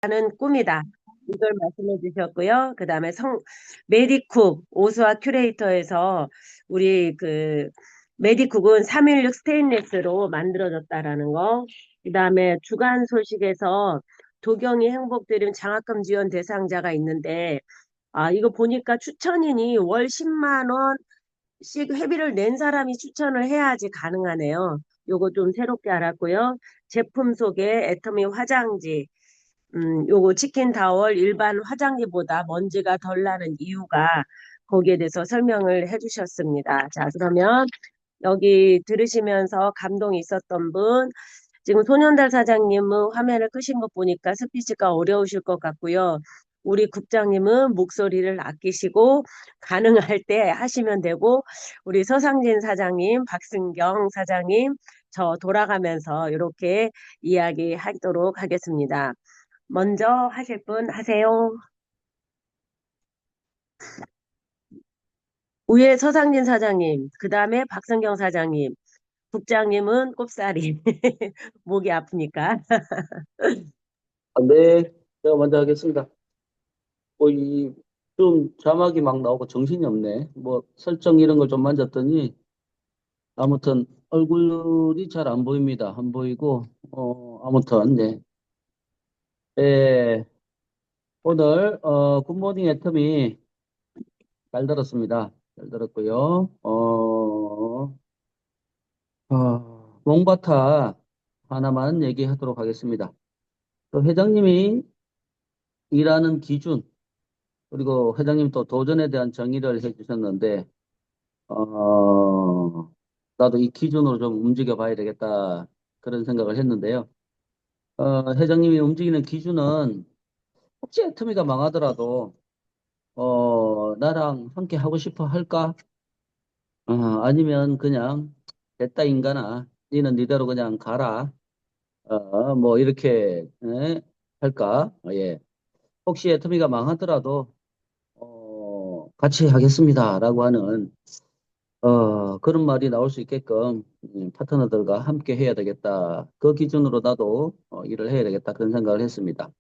하는 꿈이다. 이걸 말씀해 주셨고요. 그 다음에 메디쿡 오스와 큐레이터에서 우리 메디쿡은 316 스테인레스로 만들어졌다라는 거. 그 다음에 주간 소식에서 도경이 행복드림 장학금 지원 대상자가 있는데, 이거 보니까 추천인이 월 10만 원씩 회비를 낸 사람이 추천을 해야지 가능하네요. 요거 좀 새롭게 알았고요. 제품 소개, 애터미 화장지. 요거 치킨 타월 일반 화장지보다 먼지가 덜 나는 이유가 거기에 대해서 설명을 해주셨습니다. 자, 그러면 여기 들으시면서 감동이 있었던 분, 지금 소년달 사장님은 화면을 끄신 거 보니까 스피치가 어려우실 것 같고요. 우리 국장님은 목소리를 아끼시고 가능할 때 하시면 되고, 우리 서상진 사장님, 박승경 사장님, 저 돌아가면서 이렇게 이야기하도록 하겠습니다. 먼저 하실 분 하세요. 위에 서상진 사장님, 그 다음에 박성경 사장님, 국장님은 꼽사리. 목이 아프니까. 네, 제가 먼저 하겠습니다. 좀 자막이 막 나오고 정신이 없네. 뭐 설정 이런 걸 좀 만졌더니 아무튼 얼굴이 잘 안 보입니다. 안 보이고 아무튼 네. 예, 오늘 굿모닝 애터미 잘 들었습니다. 잘 들었고요. 몽바타 하나만 얘기하도록 하겠습니다. 또 회장님이 일하는 기준 그리고 회장님 또 도전에 대한 정의를 해주셨는데 어, 나도 이 기준으로 좀 움직여 봐야 되겠다. 그런 생각을 했는데요. 회장님이 움직이는 기준은 혹시 애터미가 망하더라도, 나랑 함께 하고 싶어 할까? 아니면 그냥 됐다 인간아. 니는 니대로 그냥 가라. 뭐 이렇게 할까? 예. 혹시 애터미가 망하더라도 같이 하겠습니다라고 하는 그런 말이 나올 수 있게끔 파트너들과 함께 해야 되겠다. 그 기준으로 나도 일을 해야 되겠다. 그런 생각을 했습니다.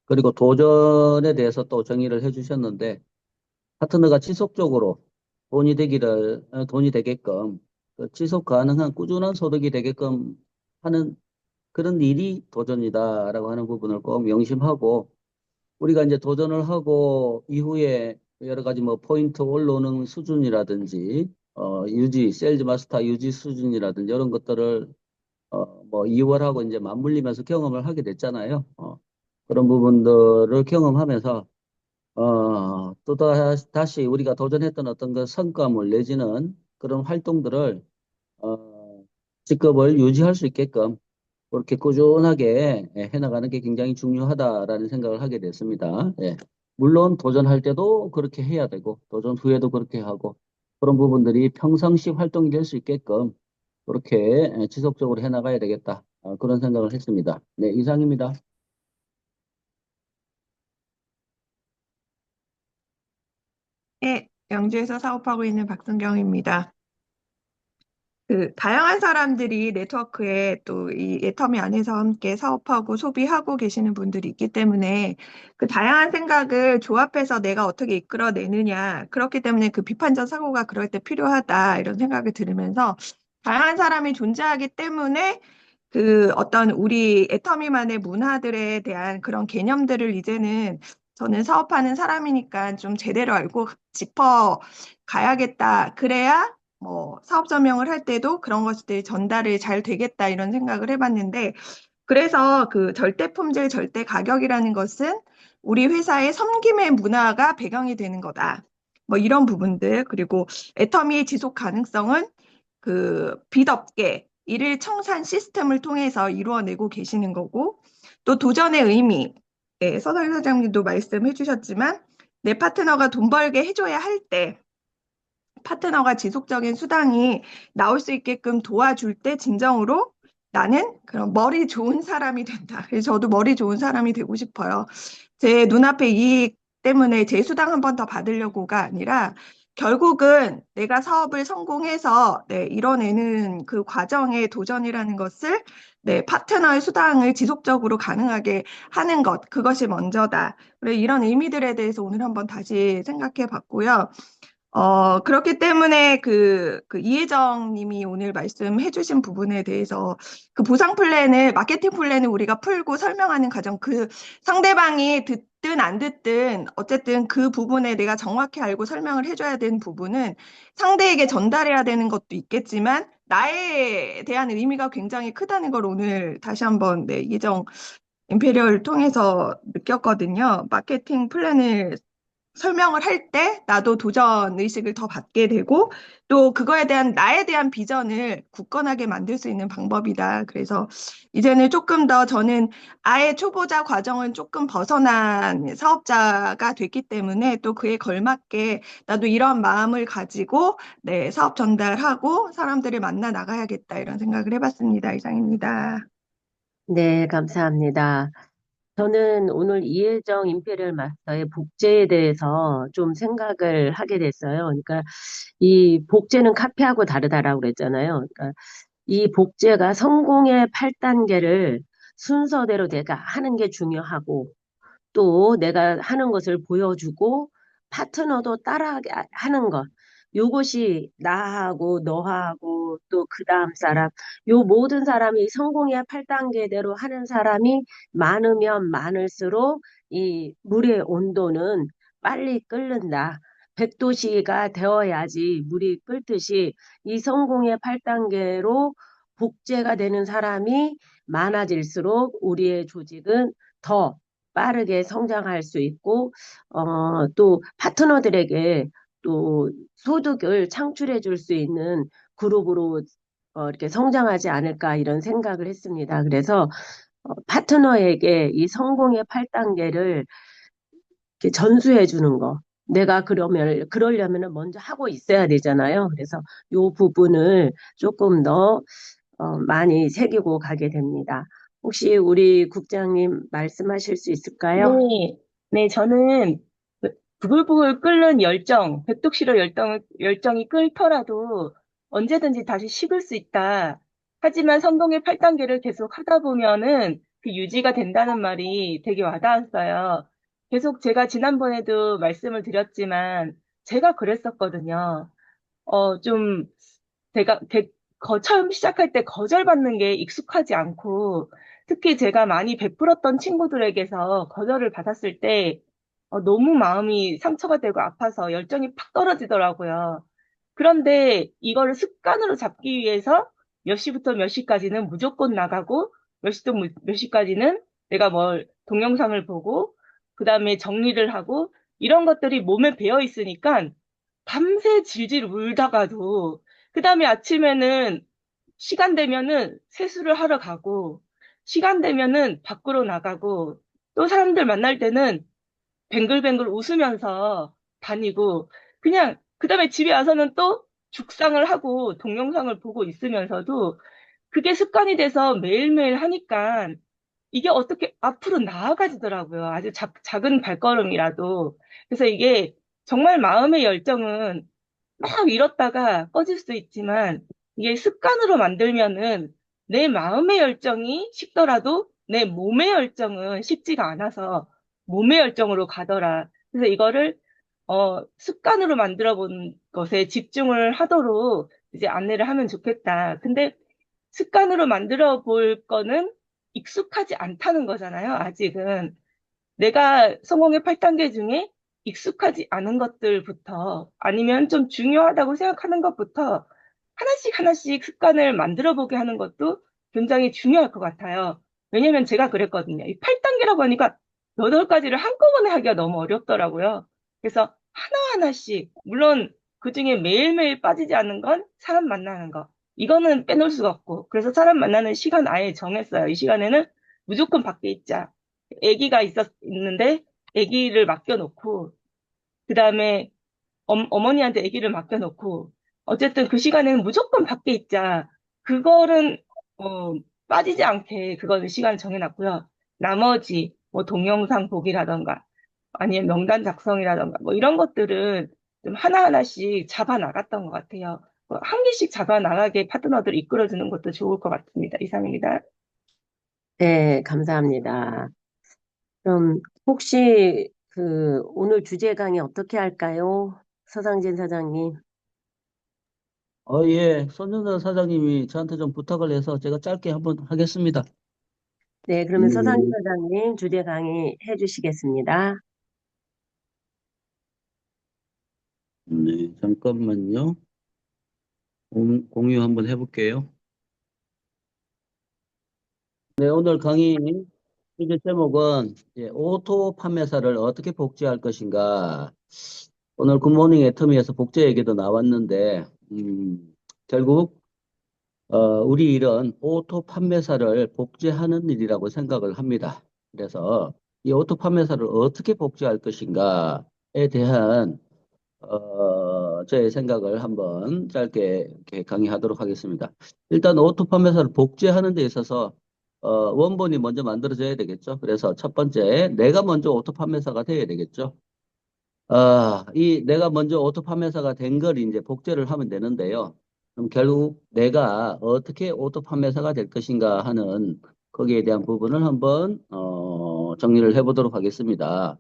그리고 도전에 대해서 또 정의를 해주셨는데 파트너가 지속적으로 돈이 되게끔 그 지속 가능한 꾸준한 소득이 되게끔 하는 그런 일이 도전이다라고 하는 부분을 꼭 명심하고 우리가 이제 도전을 하고 이후에 여러 가지 뭐 포인트 올라오는 수준이라든지 세일즈 마스터 유지 수준이라든지 이런 것들을 뭐 2월하고 이제 맞물리면서 경험을 하게 됐잖아요. 그런 부분들을 경험하면서 또 다시 우리가 도전했던 어떤 그 성과물 내지는 그런 활동들을 어, 직급을 유지할 수 있게끔 그렇게 꾸준하게 해나가는 게 굉장히 중요하다라는 생각을 하게 됐습니다. 예. 물론 도전할 때도 그렇게 해야 되고 도전 후에도 그렇게 하고 그런 부분들이 평상시 활동이 될 수 있게끔 그렇게 지속적으로 해나가야 되겠다. 그런 생각을 했습니다. 네, 이상입니다. 네, 양주에서 사업하고 있는 박순경입니다. 다양한 사람들이 네트워크에 또 이 애터미 안에서 함께 사업하고 소비하고 계시는 분들이 있기 때문에 그 다양한 생각을 조합해서 내가 어떻게 이끌어내느냐. 그렇기 때문에 그 비판적 사고가 그럴 때 필요하다. 이런 생각을 들으면서 다양한 사람이 존재하기 때문에 그 어떤 우리 애터미만의 문화들에 대한 그런 개념들을 이제는 저는 사업하는 사람이니까 좀 제대로 알고 짚어 가야겠다. 그래야 뭐 사업 설명을 할 때도 그런 것들이 전달이 잘 되겠다 이런 생각을 해봤는데 그래서 그 절대 품질, 절대 가격이라는 것은 우리 회사의 섬김의 문화가 배경이 되는 거다. 뭐 이런 부분들 그리고 애터미의 지속 가능성은 그 빚없게 일일 청산 시스템을 통해서 이루어내고 계시는 거고 또 도전의 의미 서설 사장님도 말씀해 주셨지만 내 파트너가 돈 벌게 해줘야 할 때 파트너가 지속적인 수당이 나올 수 있게끔 도와줄 때 진정으로 나는 그런 머리 좋은 사람이 된다. 그래서 저도 머리 좋은 사람이 되고 싶어요. 제 눈앞에 이익 때문에 제 수당 한 번 더 받으려고가 아니라 결국은 내가 사업을 성공해서 이뤄내는 그 과정의 도전이라는 것을 네, 파트너의 수당을 지속적으로 가능하게 하는 것, 그것이 먼저다. 그래, 이런 의미들에 대해서 오늘 한번 다시 생각해 봤고요. 그렇기 때문에 그 이혜정 님이 오늘 말씀해 주신 부분에 대해서 그 보상 플랜을, 마케팅 플랜을 우리가 풀고 설명하는 과정, 그 상대방이 듣든 안 듣든 어쨌든 그 부분에 내가 정확히 알고 설명을 해줘야 되는 부분은 상대에게 전달해야 되는 것도 있겠지만 나에 대한 의미가 굉장히 크다는 걸 오늘 다시 한번 네, 이혜정 임페리얼을 통해서 느꼈거든요. 마케팅 플랜을 설명을 할 때 나도 도전 의식을 더 받게 되고 또 그거에 대한 나에 대한 비전을 굳건하게 만들 수 있는 방법이다. 그래서 이제는 조금 더 저는 아예 초보자 과정은 조금 벗어난 사업자가 됐기 때문에 또 그에 걸맞게 나도 이런 마음을 가지고 네, 사업 전달하고 사람들을 만나 나가야겠다 이런 생각을 해봤습니다. 이상입니다. 네, 감사합니다. 저는 오늘 이혜정 임페리얼 마스터의 복제에 대해서 좀 생각을 하게 됐어요. 그러니까 이 복제는 카피하고 다르다라고 그랬잖아요. 그러니까 이 복제가 성공의 8단계를 순서대로 내가 하는 게 중요하고 또 내가 하는 것을 보여주고 파트너도 따라하게 하는 것. 요것이 나하고 너하고 또 그 다음 사람, 요 모든 사람이 성공의 8단계대로 하는 사람이 많으면 많을수록 이 물의 온도는 빨리 끓는다. 100도씨가 되어야지 물이 끓듯이 이 성공의 8단계로 복제가 되는 사람이 많아질수록 우리의 조직은 더 빠르게 성장할 수 있고, 또 파트너들에게 또 소득을 창출해 줄 수 있는 그룹으로 이렇게 성장하지 않을까 이런 생각을 했습니다. 그래서 파트너에게 이 성공의 8단계를 이렇게 전수해 주는 거. 내가 그러려면 먼저 하고 있어야 되잖아요. 그래서 요 부분을 조금 더 많이 새기고 가게 됩니다. 혹시 우리 국장님 말씀하실 수 있을까요? 네, 네, 저는 부글부글 끓는 열정, 100독시로 열정이 끓더라도 언제든지 다시 식을 수 있다. 하지만 성공의 8단계를 계속 하다 보면은 그 유지가 된다는 말이 되게 와닿았어요. 계속 제가 지난번에도 말씀을 드렸지만 제가 그랬었거든요. 좀 제가 처음 시작할 때 거절받는 게 익숙하지 않고 특히 제가 많이 베풀었던 친구들에게서 거절을 받았을 때 너무 마음이 상처가 되고 아파서 열정이 팍 떨어지더라고요. 그런데 이거를 습관으로 잡기 위해서 몇 시부터 몇 시까지는 무조건 나가고 몇 시부터 몇 시까지는 내가 뭘 동영상을 보고 그다음에 정리를 하고 이런 것들이 몸에 배어 있으니까 밤새 질질 울다가도 그다음에 아침에는 시간 되면은 세수를 하러 가고 시간 되면은 밖으로 나가고 또 사람들 만날 때는 뱅글뱅글 웃으면서 다니고 그냥 그다음에 집에 와서는 또 죽상을 하고 동영상을 보고 있으면서도 그게 습관이 돼서 매일매일 하니까 이게 어떻게 앞으로 나아가지더라고요. 아주 작은 발걸음이라도. 그래서 이게 정말 마음의 열정은 막 잃었다가 꺼질 수 있지만 이게 습관으로 만들면은 내 마음의 열정이 식더라도 내 몸의 열정은 식지가 않아서 몸의 열정으로 가더라. 그래서 이거를 습관으로 만들어 본 것에 집중을 하도록 이제 안내를 하면 좋겠다. 근데 습관으로 만들어 볼 거는 익숙하지 않다는 거잖아요, 아직은. 내가 성공의 8단계 중에 익숙하지 않은 것들부터 아니면 좀 중요하다고 생각하는 것부터 하나씩 하나씩 습관을 만들어 보게 하는 것도 굉장히 중요할 것 같아요. 왜냐면 제가 그랬거든요. 이 8단계라고 하니까 8가지를 한꺼번에 하기가 너무 어렵더라고요. 그래서 하나하나씩, 물론 그 중에 매일매일 빠지지 않는 건 사람 만나는 거. 이거는 빼놓을 수가 없고. 그래서 사람 만나는 시간 아예 정했어요. 이 시간에는 무조건 밖에 있자. 아기가 있는데 아기를 맡겨놓고 그다음에 어머니한테 아기를 맡겨놓고 어쨌든 그 시간에는 무조건 밖에 있자. 그거는 어, 빠지지 않게 그거는 시간 정해놨고요. 나머지 뭐 동영상 보기라던가 아니면 명단 작성이라던가 뭐 이런 것들은 좀 하나하나씩 잡아 나갔던 것 같아요. 한 개씩 잡아 나가게 파트너들을 이끌어주는 것도 좋을 것 같습니다. 이상입니다. 네, 감사합니다. 그럼 혹시 오늘 주제 강의 어떻게 할까요? 서상진 사장님. 예. 손정선 사장님이 저한테 좀 부탁을 해서 제가 짧게 한번 하겠습니다. 네, 그러면 서상진 음, 사장님 주제 강의 해주시겠습니다. 네, 잠깐만요. 공유 한번 해볼게요. 네, 오늘 강의 주제 제목은 오토 판매사를 어떻게 복제할 것인가. 오늘 굿모닝 애터미에서 복제 얘기도 나왔는데, 결국 우리 일은 오토 판매사를 복제하는 일이라고 생각을 합니다. 그래서 이 오토 판매사를 어떻게 복제할 것인가에 대한 저의 생각을 한번 짧게 이렇게 강의하도록 하겠습니다. 일단 오토 판매사를 복제하는 데 있어서 원본이 먼저 만들어져야 되겠죠. 그래서 첫 번째, 내가 먼저 오토 판매사가 돼야 되겠죠. 이 내가 먼저 오토 판매사가 된 걸 이제 복제를 하면 되는데요. 그럼 결국 내가 어떻게 오토 판매사가 될 것인가 하는 거기에 대한 부분을 한번 정리를 해보도록 하겠습니다.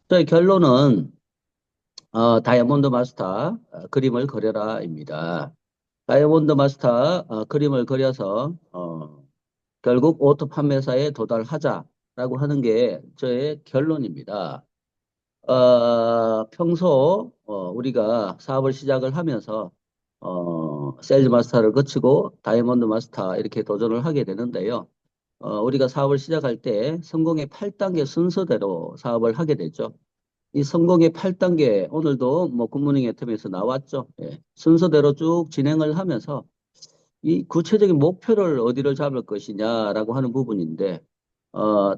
저의 결론은 다이아몬드 마스터 그림을 그려라입니다. 다이아몬드 마스터 그림을 그려서 결국 오토 판매사에 도달하자라고 하는 게 저의 결론입니다. 평소 우리가 사업을 시작을 하면서 세일즈 마스터를 거치고 다이아몬드 마스터 이렇게 도전을 하게 되는데요. 우리가 사업을 시작할 때 성공의 8단계 순서대로 사업을 하게 되죠. 이 성공의 8단계 오늘도 뭐 굿모닝 애텀에서 나왔죠. 예. 순서대로 쭉 진행을 하면서 이 구체적인 목표를 어디를 잡을 것이냐라고 하는 부분인데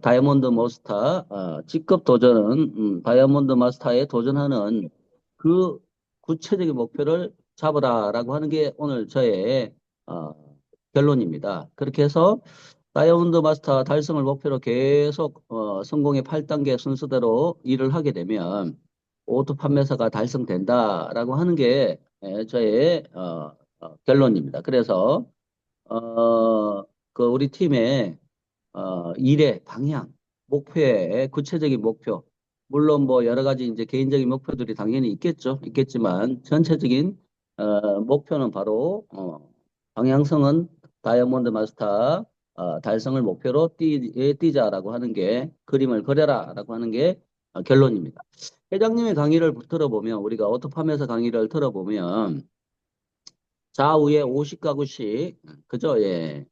다이아몬드 마스터 직급 도전은 다이아몬드 마스터에 도전하는 그 구체적인 목표를 잡으라라고 하는 게 오늘 저의 어, 결론입니다. 그렇게 해서 다이아몬드 마스터 달성을 목표로 계속 성공의 8단계 순서대로 일을 하게 되면 오토 판매사가 달성된다라고 하는 게 저의 결론입니다. 그래서 우리 팀의 일의 방향, 목표의 구체적인 목표. 물론 뭐 여러 가지 이제 개인적인 목표들이 당연히 있겠죠. 있겠지만 전체적인 목표는 바로 방향성은 다이아몬드 마스터 달성을 목표로 뛰자라고 하는 게 그림을 그려라라고 하는 게 결론입니다. 회장님의 강의를 들어보면 우리가 오토팜에서 강의를 들어보면 좌우에 50가구씩 그죠? 예.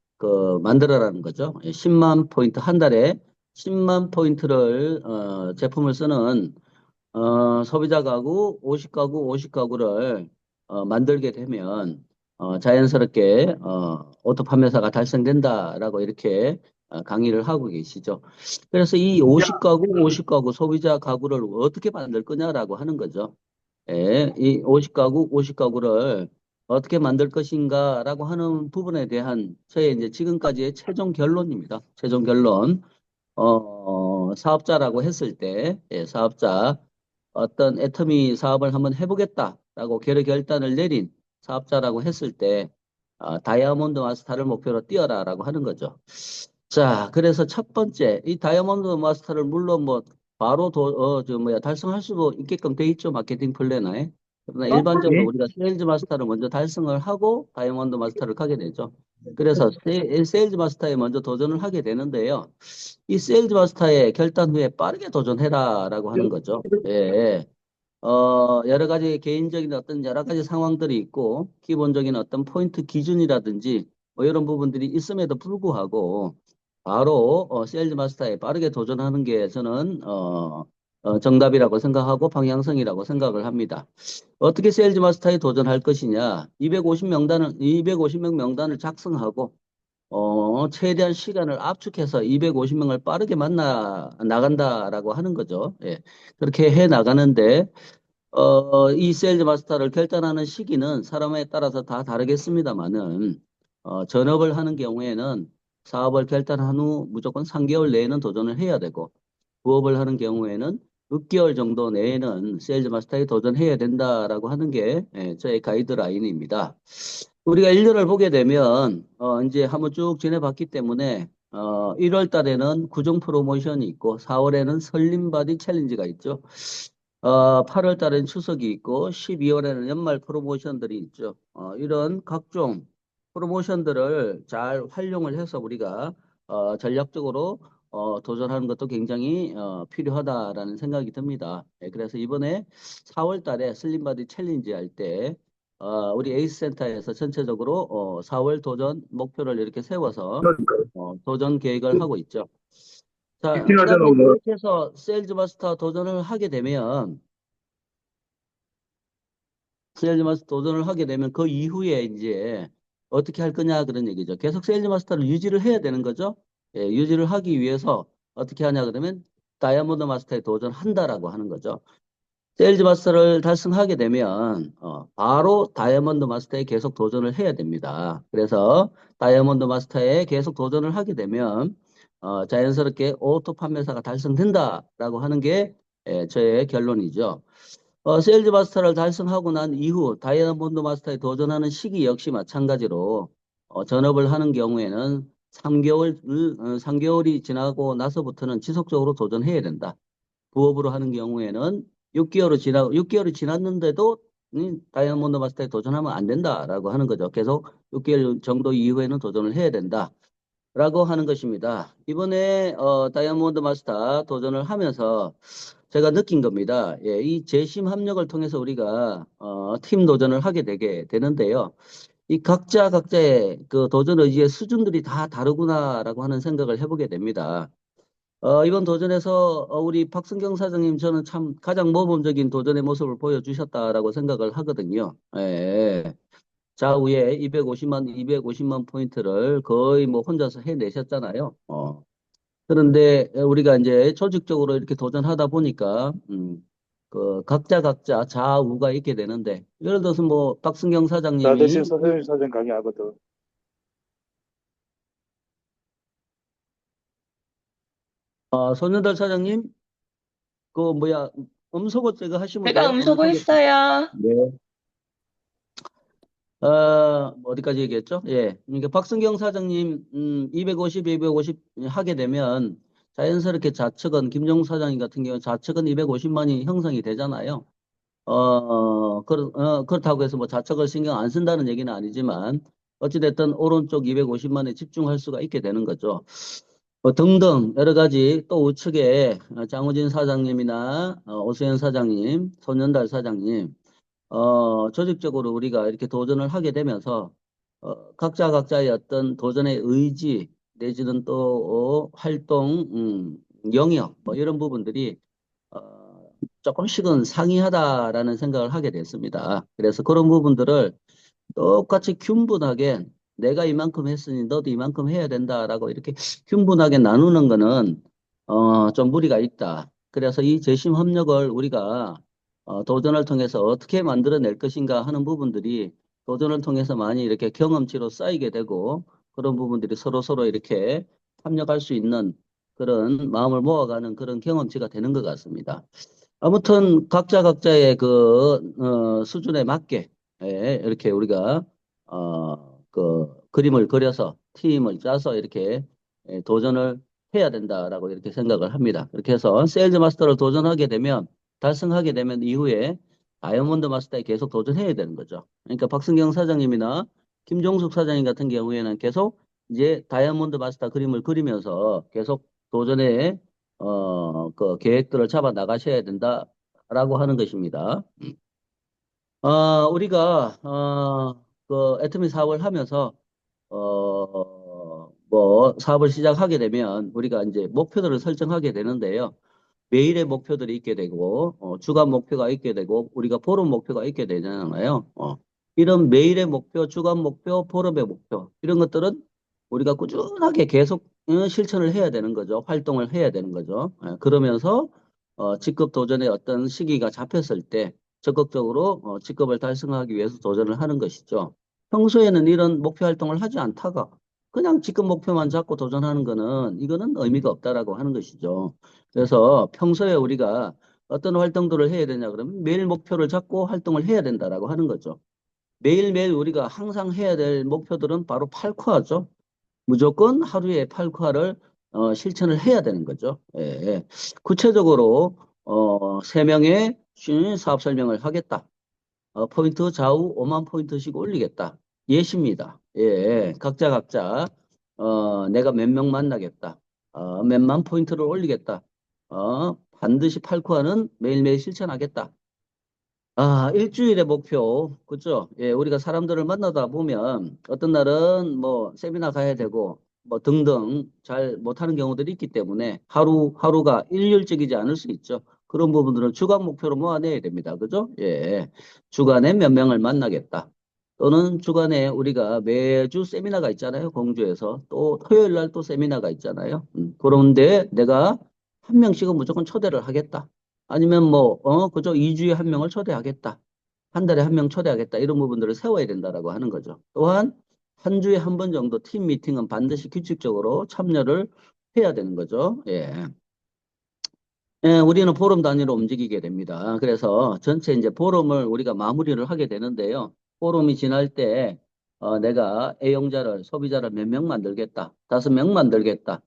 만들어라는 거죠. 예, 10만 포인트 한 달에 10만 포인트를 제품을 쓰는 소비자 가구 50가구 50가구를 만들게 되면 자연스럽게 오토 판매사가 달성된다라고 이렇게 강의를 하고 계시죠. 그래서 이 50가구 50가구 소비자 가구를 어떻게 만들 거냐라고 하는 거죠. 예, 이 50가구, 50가구를 어떻게 만들 것인가라고 하는 부분에 대한 저의 이제 지금까지의 최종 결론입니다. 최종 결론. 사업자라고 했을 때, 예, 사업자, 어떤 애터미 사업을 한번 해보겠다라고 결단을 내린 사업자라고 했을 때, 다이아몬드 마스터를 목표로 뛰어라라고 하는 거죠. 자, 그래서 첫 번째, 이 다이아몬드 마스터를 물론 뭐 바로 달성할 수도 있게끔 돼 있죠. 마케팅 플래너에. 그러나 일반적으로 예. 우리가 세일즈 마스터를 먼저 달성을 하고 다이아몬드 마스터를 가게 되죠. 그래서 세일즈 마스터에 먼저 도전을 하게 되는데요. 이 세일즈 마스터에 결단 후에 빠르게 도전해라라고 하는 거죠. 예. 여러 가지 개인적인 어떤 여러 가지 상황들이 있고, 기본적인 어떤 포인트 기준이라든지, 뭐 이런 부분들이 있음에도 불구하고, 바로, 세일즈 마스터에 빠르게 도전하는 게 저는, 정답이라고 생각하고 방향성이라고 생각을 합니다. 어떻게 세일즈 마스터에 도전할 것이냐? 250명 명단을 작성하고, 최대한 시간을 압축해서 250명을 빠르게 나간다라고 하는 거죠. 예. 그렇게 해 나가는데, 이 세일즈 마스터를 결단하는 시기는 사람에 따라서 다 다르겠습니다만은, 전업을 하는 경우에는 사업을 결단한 후 무조건 3개월 내에는 도전을 해야 되고, 부업을 하는 경우에는 6개월 정도 내에는 세일즈 마스터에 도전해야 된다라고 하는 게 저의 가이드라인입니다. 우리가 인류를 보게 되면, 이제 한번 쭉 지내봤기 때문에 1월 달에는 구정 프로모션이 있고 4월에는 설림바디 챌린지가 있죠. 8월 달에는 추석이 있고 12월에는 연말 프로모션들이 있죠. 이런 각종 프로모션들을 잘 활용을 해서 우리가 전략적으로 도전하는 것도 굉장히 필요하다라는 생각이 듭니다. 예, 그래서 이번에 4월 달에 슬림바디 챌린지 할 때 우리 에이스 센터에서 전체적으로 4월 도전 목표를 이렇게 세워서 도전 계획을 하고 있죠. 자, 그다음에 이제 이렇게 해서 세일즈 마스터 도전을 하게 되면 그 이후에 이제 어떻게 할 거냐 그런 얘기죠. 계속 세일즈 마스터를 유지를 해야 되는 거죠. 예, 유지를 하기 위해서 어떻게 하냐 그러면 다이아몬드 마스터에 도전한다라고 하는 거죠. 세일즈 마스터를 달성하게 되면 바로 다이아몬드 마스터에 계속 도전을 해야 됩니다. 그래서 다이아몬드 마스터에 계속 도전을 하게 되면 자연스럽게 오토 판매사가 달성된다라고 하는 게 저의 결론이죠. 세일즈 마스터를 달성하고 난 이후 다이아몬드 마스터에 도전하는 시기 역시 마찬가지로 전업을 하는 경우에는 3개월이 지나고 나서부터는 지속적으로 도전해야 된다. 부업으로 하는 경우에는 6개월이 지났는데도 다이아몬드 마스터에 도전하면 안 된다라고 하는 거죠. 계속 6개월 정도 이후에는 도전을 해야 된다라고 하는 것입니다. 이번에 다이아몬드 마스터 도전을 하면서 제가 느낀 겁니다. 예, 이 재심 합력을 통해서 우리가 팀 도전을 하게 되게 되는데요. 이 각자의 그 도전 의지의 수준들이 다 다르구나라고 하는 생각을 해보게 됩니다. 이번 도전에서 우리 박승경 사장님 저는 참 가장 모범적인 도전의 모습을 보여주셨다라고 생각을 하거든요. 예. 좌우에 250만 포인트를 거의 뭐 혼자서 해내셨잖아요. 그런데 우리가 이제 조직적으로 이렇게 도전하다 보니까 그 각자 좌우가 있게 되는데 예를 들어서 뭐 박승경 나 사장님이 대신 서세윤 사장 강의하거든. 손현달 사장님 그 뭐야 음소거 제거 하시면 제가 돼요. 음소거 음소거. 했어요. 네. 어디까지 얘기했죠? 예. 그러니까 박승경 사장님, 250 하게 되면 자연스럽게 좌측은, 김종국 사장님 같은 경우는 좌측은 250만이 형성이 되잖아요. 그렇다고 해서 뭐 좌측을 신경 안 쓴다는 얘기는 아니지만, 어찌됐든 오른쪽 250만에 집중할 수가 있게 되는 거죠. 등등 여러 가지 또 우측에 장우진 사장님이나 오수연 사장님, 손연달 사장님, 조직적으로 우리가 이렇게 도전을 하게 되면서, 각자의 어떤 도전의 의지, 내지는 또, 활동, 영역, 뭐 이런 부분들이, 조금씩은 상이하다라는 생각을 하게 됐습니다. 그래서 그런 부분들을 똑같이 균분하게 내가 이만큼 했으니 너도 이만큼 해야 된다라고 이렇게 균분하게 나누는 거는 좀 무리가 있다. 그래서 이 재심 협력을 우리가 도전을 통해서 어떻게 만들어낼 것인가 하는 부분들이 도전을 통해서 많이 이렇게 경험치로 쌓이게 되고 그런 부분들이 서로 이렇게 협력할 수 있는 그런 마음을 모아가는 그런 경험치가 되는 것 같습니다. 아무튼 각자의 그 수준에 맞게 이렇게 우리가 그 그림을 그려서 팀을 짜서 이렇게 도전을 해야 된다라고 이렇게 생각을 합니다. 그렇게 해서 세일즈 마스터를 도전하게 되면 달성하게 되면 이후에 다이아몬드 마스터에 계속 도전해야 되는 거죠. 그러니까 박승경 사장님이나 김종숙 사장님 같은 경우에는 계속 이제 다이아몬드 마스터 그림을 그리면서 계속 도전에 그 계획들을 잡아 나가셔야 된다라고 하는 것입니다. 우리가 그 애터미 사업을 하면서 뭐 사업을 시작하게 되면 우리가 이제 목표들을 설정하게 되는데요. 매일의 목표들이 있게 되고 주간 목표가 있게 되고 우리가 보름 목표가 있게 되잖아요. 이런 매일의 목표, 주간 목표, 보름의 목표 이런 것들은 우리가 꾸준하게 계속 실천을 해야 되는 거죠. 활동을 해야 되는 거죠. 그러면서 직급 도전의 어떤 시기가 잡혔을 때 적극적으로 직급을 달성하기 위해서 도전을 하는 것이죠. 평소에는 이런 목표 활동을 하지 않다가 그냥 직급 목표만 잡고 도전하는 거는 이거는 의미가 없다라고 하는 것이죠. 그래서 평소에 우리가 어떤 활동들을 해야 되냐 그러면 매일 목표를 잡고 활동을 해야 된다라고 하는 거죠. 매일매일 우리가 항상 해야 될 목표들은 바로 8코어죠. 무조건 하루에 8쿼를 실천을 해야 되는 거죠. 예. 구체적으로 3명의 사업 설명을 하겠다. 포인트 좌우 5만 포인트씩 올리겠다. 예시입니다. 예, 각자 내가 몇 명 만나겠다. 몇만 포인트를 올리겠다. 반드시 8코어는 매일매일 실천하겠다. 일주일의 목표, 그죠? 예, 우리가 사람들을 만나다 보면 어떤 날은 뭐 세미나 가야 되고 뭐 등등 잘 못하는 경우들이 있기 때문에 하루가 일률적이지 않을 수 있죠. 그런 부분들은 주간 목표로 모아내야 됩니다. 그죠? 예. 주간에 몇 명을 만나겠다. 또는 주간에 우리가 매주 세미나가 있잖아요. 공주에서. 또 토요일 날 또 세미나가 있잖아요. 그런데 내가 한 명씩은 무조건 초대를 하겠다. 아니면 뭐, 그죠? 2주에 한 명을 초대하겠다. 한 달에 한 명 초대하겠다. 이런 부분들을 세워야 된다라고 하는 거죠. 또한 한 주에 한 번 정도 팀 미팅은 반드시 규칙적으로 참여를 해야 되는 거죠. 예. 예, 우리는 보름 단위로 움직이게 됩니다. 그래서 전체 이제 보름을 우리가 마무리를 하게 되는데요. 보름이 지날 때, 내가 애용자를, 소비자를 몇 명 만들겠다. 5명 만들겠다.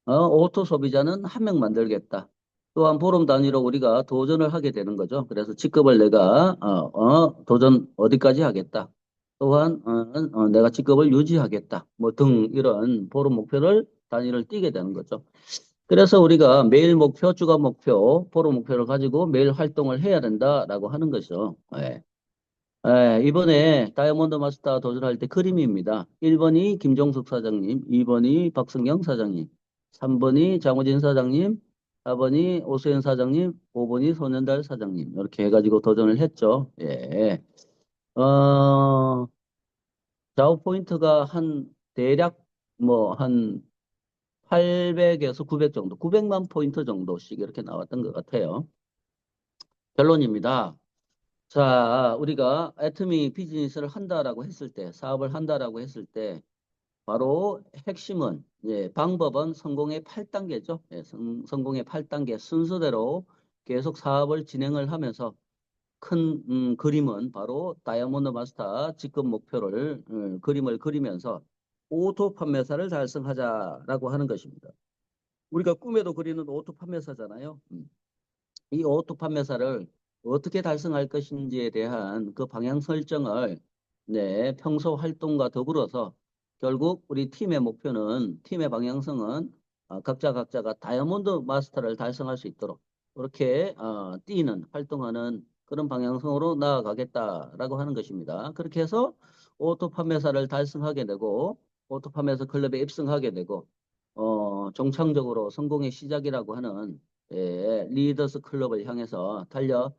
오토 소비자는 한 명 만들겠다. 또한 보름 단위로 우리가 도전을 하게 되는 거죠. 그래서 직급을 내가 도전 어디까지 하겠다. 또한 내가 직급을 유지하겠다. 뭐 등 이런 보름 목표를 단위를 띄게 되는 거죠. 그래서 우리가 매일 목표, 주간 목표, 보름 목표를 가지고 매일 활동을 해야 된다라고 하는 거죠. 예. 이번에 다이아몬드 마스터 도전할 때 그림입니다. 1번이 김종숙 사장님, 2번이 박승경 사장님, 3번이 장우진 사장님, 4번이 오수연 사장님, 5번이 손현달 사장님. 이렇게 해가지고 도전을 했죠. 예. 어, 좌우 포인트가 대략 한 800에서 900 정도, 900만 포인트 정도씩 이렇게 나왔던 것 같아요. 결론입니다. 자, 우리가 애터미 비즈니스를 한다라고 했을 때, 사업을 한다라고 했을 때, 바로 핵심은, 방법은 성공의 8단계죠. 성공의 8단계 순서대로 계속 사업을 진행을 하면서 큰 그림은 바로 다이아몬드 마스터 직급 목표를 그림을 그리면서 오토 판매사를 달성하자라고 하는 것입니다. 우리가 꿈에도 그리는 오토 판매사잖아요. 이 오토 판매사를 어떻게 달성할 것인지에 대한 그 방향 설정을 평소 활동과 더불어서 결국 우리 팀의 목표는 팀의 방향성은 각자가 다이아몬드 마스터를 달성할 수 있도록 그렇게 뛰는 활동하는 그런 방향성으로 나아가겠다라고 하는 것입니다. 그렇게 해서 오토 판매사를 달성하게 되고 오토 판매사 클럽에 입성하게 되고 정창적으로 성공의 시작이라고 하는 리더스 클럽을 향해서 달려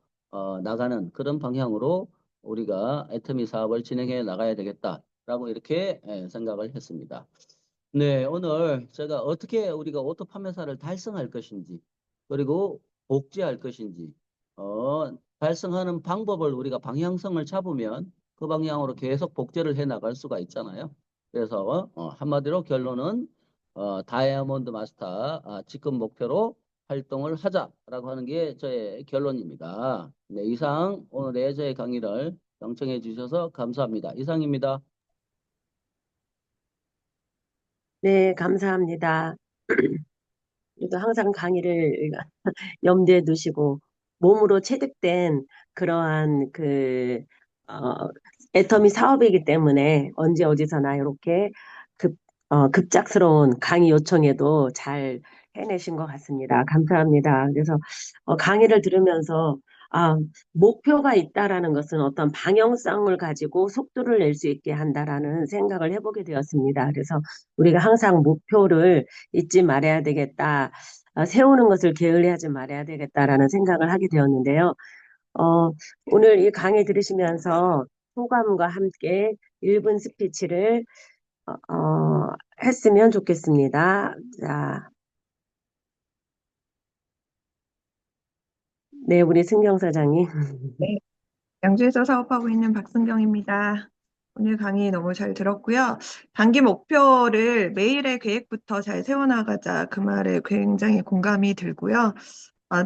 나가는 그런 방향으로 우리가 애터미 사업을 진행해 나가야 되겠다라고 이렇게 생각을 했습니다. 네, 오늘 제가 어떻게 우리가 오토 판매사를 달성할 것인지 그리고 복제할 것인지 달성하는 방법을 우리가 방향성을 잡으면 그 방향으로 계속 복제를 해 나갈 수가 있잖아요. 그래서 한마디로 결론은 다이아몬드 마스터 직급 목표로 활동을 하자라고 하는 게 저의 결론입니다. 네, 이상 오늘의 저의 강의를 경청해 주셔서 감사합니다. 이상입니다. 네, 감사합니다. 그래도 항상 강의를 염두에 두시고 몸으로 체득된 그러한 어, 애터미 사업이기 때문에 언제 어디서나 이렇게 급작스러운 강의 요청에도 잘 해내신 것 같습니다. 감사합니다. 그래서 강의를 들으면서 아, 목표가 있다라는 것은 어떤 방향성을 가지고 속도를 낼 수 있게 한다라는 생각을 해보게 되었습니다. 그래서 우리가 항상 목표를 잊지 말아야 되겠다. 세우는 것을 게을리하지 말아야 되겠다라는 생각을 하게 되었는데요. 어, 오늘 이 강의 들으시면서 소감과 함께 1분 스피치를 했으면 좋겠습니다. 자, 네, 우리 승경 사장님. 네, 양주에서 사업하고 있는 박승경입니다. 오늘 강의 너무 잘 들었고요. 단기 목표를 매일의 계획부터 잘 세워나가자. 그 말에 굉장히 공감이 들고요.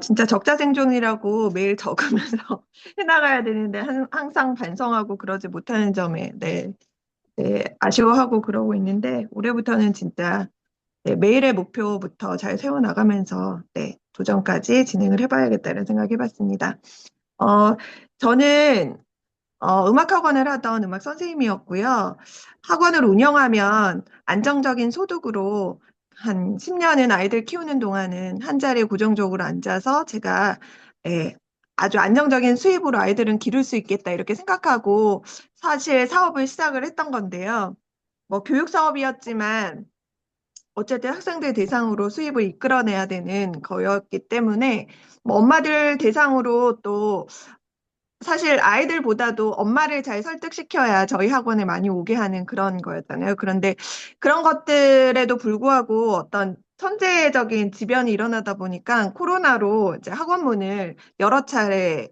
진짜 적자생존이라고 매일 적으면서 해나가야 되는데 항상 반성하고 그러지 못하는 점에 네, 네, 아쉬워하고 그러고 있는데 올해부터는 진짜 네, 매일의 목표부터 잘 세워나가면서 네, 도전까지 진행을 해봐야겠다는 생각 해봤습니다. 어, 저는 음악학원을 하던 음악 선생님이었고요. 학원을 운영하면 안정적인 소득으로 한 10년은 아이들 키우는 동안은 한 자리에 고정적으로 앉아서 제가 예, 아주 안정적인 수입으로 아이들은 기를 수 있겠다 이렇게 생각하고 사실 사업을 시작을 했던 건데요. 뭐 교육 사업이었지만 어쨌든 학생들 대상으로 수입을 이끌어내야 되는 거였기 때문에 뭐 엄마들 대상으로 또 사실 아이들보다도 엄마를 잘 설득시켜야 저희 학원에 많이 오게 하는 그런 거였잖아요. 그런데 그런 것들에도 불구하고 어떤 천재적인 지변이 일어나다 보니까 코로나로 이제 학원 문을 여러 차례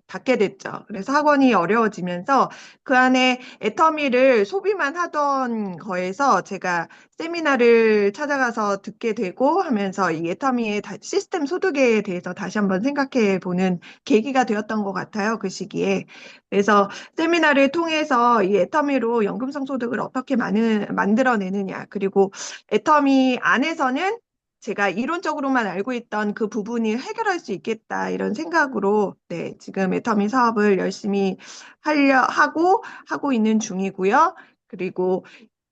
닫게 됐죠. 그래서 학원이 어려워지면서 그 안에 애터미를 소비만 하던 거에서 제가 세미나를 찾아가서 듣게 되고 하면서 이 애터미의 시스템 소득에 대해서 다시 한번 생각해 보는 계기가 되었던 것 같아요. 그 시기에. 그래서 세미나를 통해서 이 애터미로 연금성 소득을 어떻게 만들어내느냐. 그리고 애터미 안에서는 제가 이론적으로만 알고 있던 그 부분이 해결할 수 있겠다. 이런 생각으로 네, 지금 애터미 사업을 열심히 하고 있는 중이고요. 그리고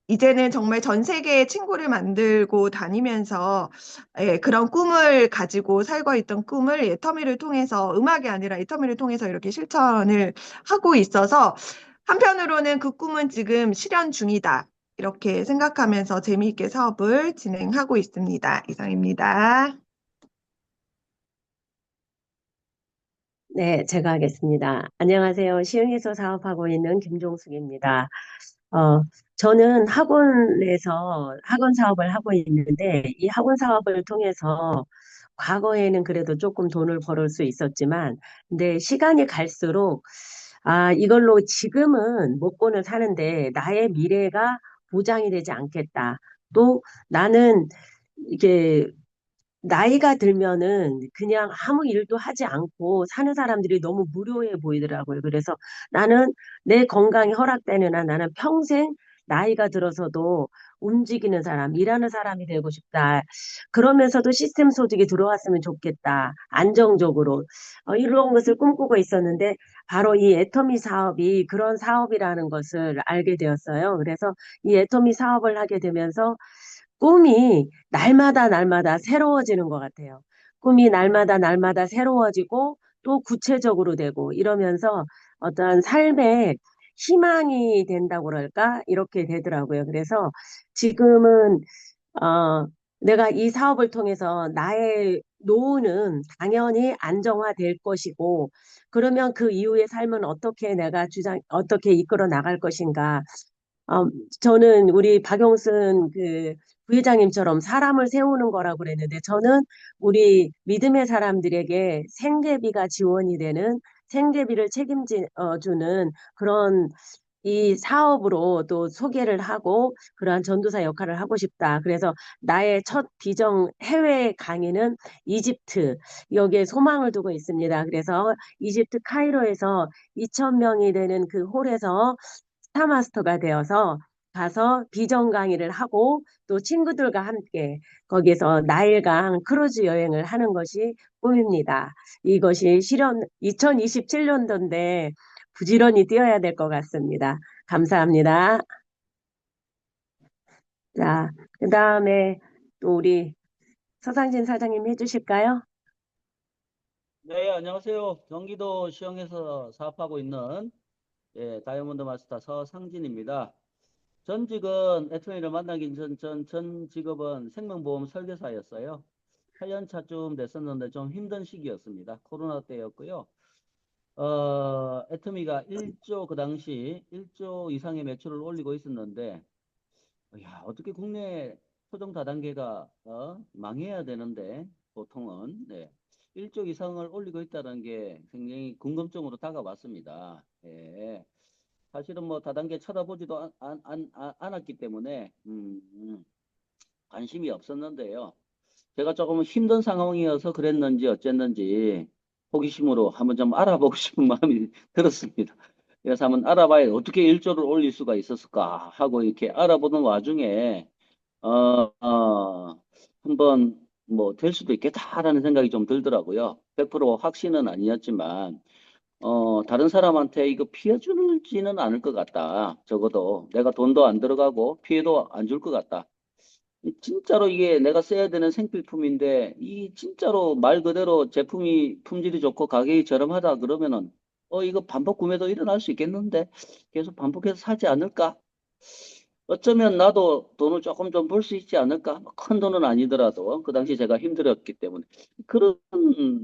이제는 정말 전 세계의 친구를 만들고 다니면서 그런 꿈을 가지고 살고 있던 꿈을 애터미를 통해서 음악이 아니라 애터미를 통해서 이렇게 실천을 하고 있어서 한편으로는 그 꿈은 지금 실현 중이다. 이렇게 생각하면서 재미있게 사업을 진행하고 있습니다. 이상입니다. 네, 제가 하겠습니다. 안녕하세요. 시흥에서 사업하고 있는 김종숙입니다. 어, 저는 학원에서 학원 사업을 하고 있는데, 이 학원 사업을 통해서 과거에는 그래도 조금 돈을 벌을 수 있었지만, 근데 시간이 갈수록, 이걸로 지금은 먹고는 사는데, 나의 미래가 보장이 되지 않겠다. 또 나는 이게 나이가 들면은 그냥 아무 일도 하지 않고 사는 사람들이 너무 무료해 보이더라고요. 그래서 나는 내 건강이 허락되는 한 나는 평생 나이가 들어서도 움직이는 사람, 일하는 사람이 되고 싶다. 그러면서도 시스템 소득이 들어왔으면 좋겠다. 안정적으로. 이런 것을 꿈꾸고 있었는데 바로 이 애터미 사업이 그런 사업이라는 것을 알게 되었어요. 그래서 이 애터미 사업을 하게 되면서 꿈이 날마다 날마다 새로워지는 것 같아요. 꿈이 날마다 날마다 새로워지고 또 구체적으로 되고 이러면서 어떤 삶의 희망이 된다고 그럴까? 이렇게 되더라고요. 그래서 지금은 내가 이 사업을 통해서 나의 노후는 당연히 안정화될 것이고, 그러면 그 이후의 삶은 어떻게 어떻게 이끌어 나갈 것인가. 어, 저는 우리 박용순 그 부회장님처럼 사람을 세우는 거라고 그랬는데 저는 우리 믿음의 사람들에게 생계비가 지원이 되는 생계비를 책임져 주는 그런 이 사업으로 또 소개를 하고 그러한 전도사 역할을 하고 싶다. 그래서 나의 첫 비전 해외 강의는 이집트 여기에 소망을 두고 있습니다. 그래서 이집트 카이로에서 2,000명이 되는 그 홀에서 스타마스터가 되어서 가서 비전 강의를 하고 또 친구들과 함께 거기서 나일강 크루즈 여행을 하는 것이 꿈입니다. 이것이 실현 2027년도인데 부지런히 뛰어야 될 것 같습니다. 감사합니다. 자, 그 다음에 또 우리 서상진 사장님 해주실까요? 네, 안녕하세요. 경기도 시흥에서 사업하고 있는 다이아몬드 마스터 서상진입니다. 전직은 애터미를 만나기 전 직업은 생명보험 설계사였어요. 8년 차쯤 됐었는데 좀 힘든 시기였습니다. 코로나 때였고요. 애터미가 1조 그 당시 1조 이상의 매출을 올리고 있었는데 야, 어떻게 국내 토종 다단계가 망해야 되는데 보통은 1조 이상을 올리고 있다는 게 굉장히 궁금증으로 다가왔습니다. 예. 사실은 뭐 다단계 쳐다보지도 않았기 때문에 관심이 없었는데요. 제가 조금 힘든 상황이어서 그랬는지 어쨌는지 호기심으로 한번 좀 알아보고 싶은 마음이 들었습니다. 그래서 한번 알아봐야 어떻게 일조를 올릴 수가 있었을까 하고 이렇게 알아보는 와중에 어, 한번 뭐 될 수도 있겠다라는 생각이 좀 들더라고요. 100% 확신은 아니었지만 다른 사람한테 이거 피해 주지는 않을 것 같다. 적어도 내가 돈도 안 들어가고 피해도 안 줄 것 같다. 진짜로 이게 내가 써야 되는 생필품인데 이 진짜로 말 그대로 제품이 품질이 좋고 가격이 저렴하다 그러면은 이거 반복 구매도 일어날 수 있겠는데 계속 반복해서 사지 않을까? 어쩌면 나도 돈을 조금 좀 벌 수 있지 않을까? 뭐큰 돈은 아니더라도 그 당시 제가 힘들었기 때문에 그런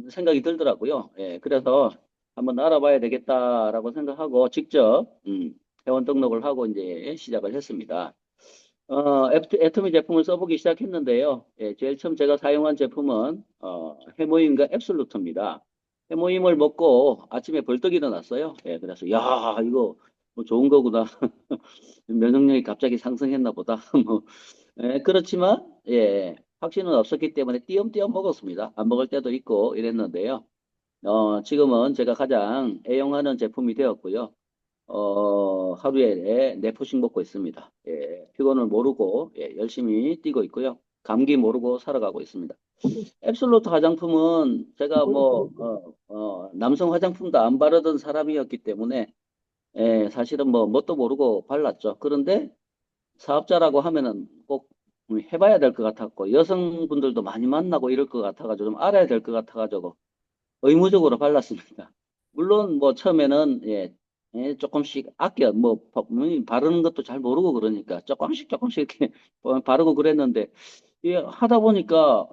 생각이 들더라고요. 예, 그래서 한번 알아봐야 되겠다라고 생각하고 직접 회원 등록을 하고 이제 시작을 했습니다. 애터미 제품을 써보기 시작했는데요. 예, 제일 처음 제가 사용한 제품은 해모임과 앱솔루트입니다. 해모임을 먹고 아침에 벌떡 일어났어요. 예, 그래서 야 이거 뭐 좋은 거구나. 면역력이 갑자기 상승했나 보다. 뭐 그렇지만 예, 확신은 없었기 때문에 띄엄띄엄 먹었습니다. 안 먹을 때도 있고 이랬는데요. 지금은 제가 가장 애용하는 제품이 되었고요. 하루에 네 포씩 먹고 있습니다. 예, 피곤을 모르고 예, 열심히 뛰고 있고요. 감기 모르고 살아가고 있습니다. 앱솔루트 화장품은 제가 뭐 남성 화장품도 안 바르던 사람이었기 때문에 예, 사실은 뭐 뭣도 모르고 발랐죠. 그런데 사업자라고 하면은 꼭 해봐야 될 것 같았고 여성분들도 많이 만나고 이럴 것 같아가지고 좀 알아야 될 것 같아가지고 의무적으로 발랐습니다. 물론 뭐 처음에는 예, 조금씩 아껴 바르는 것도 잘 모르고 그러니까 조금씩 이렇게 바르고 그랬는데 예, 하다 보니까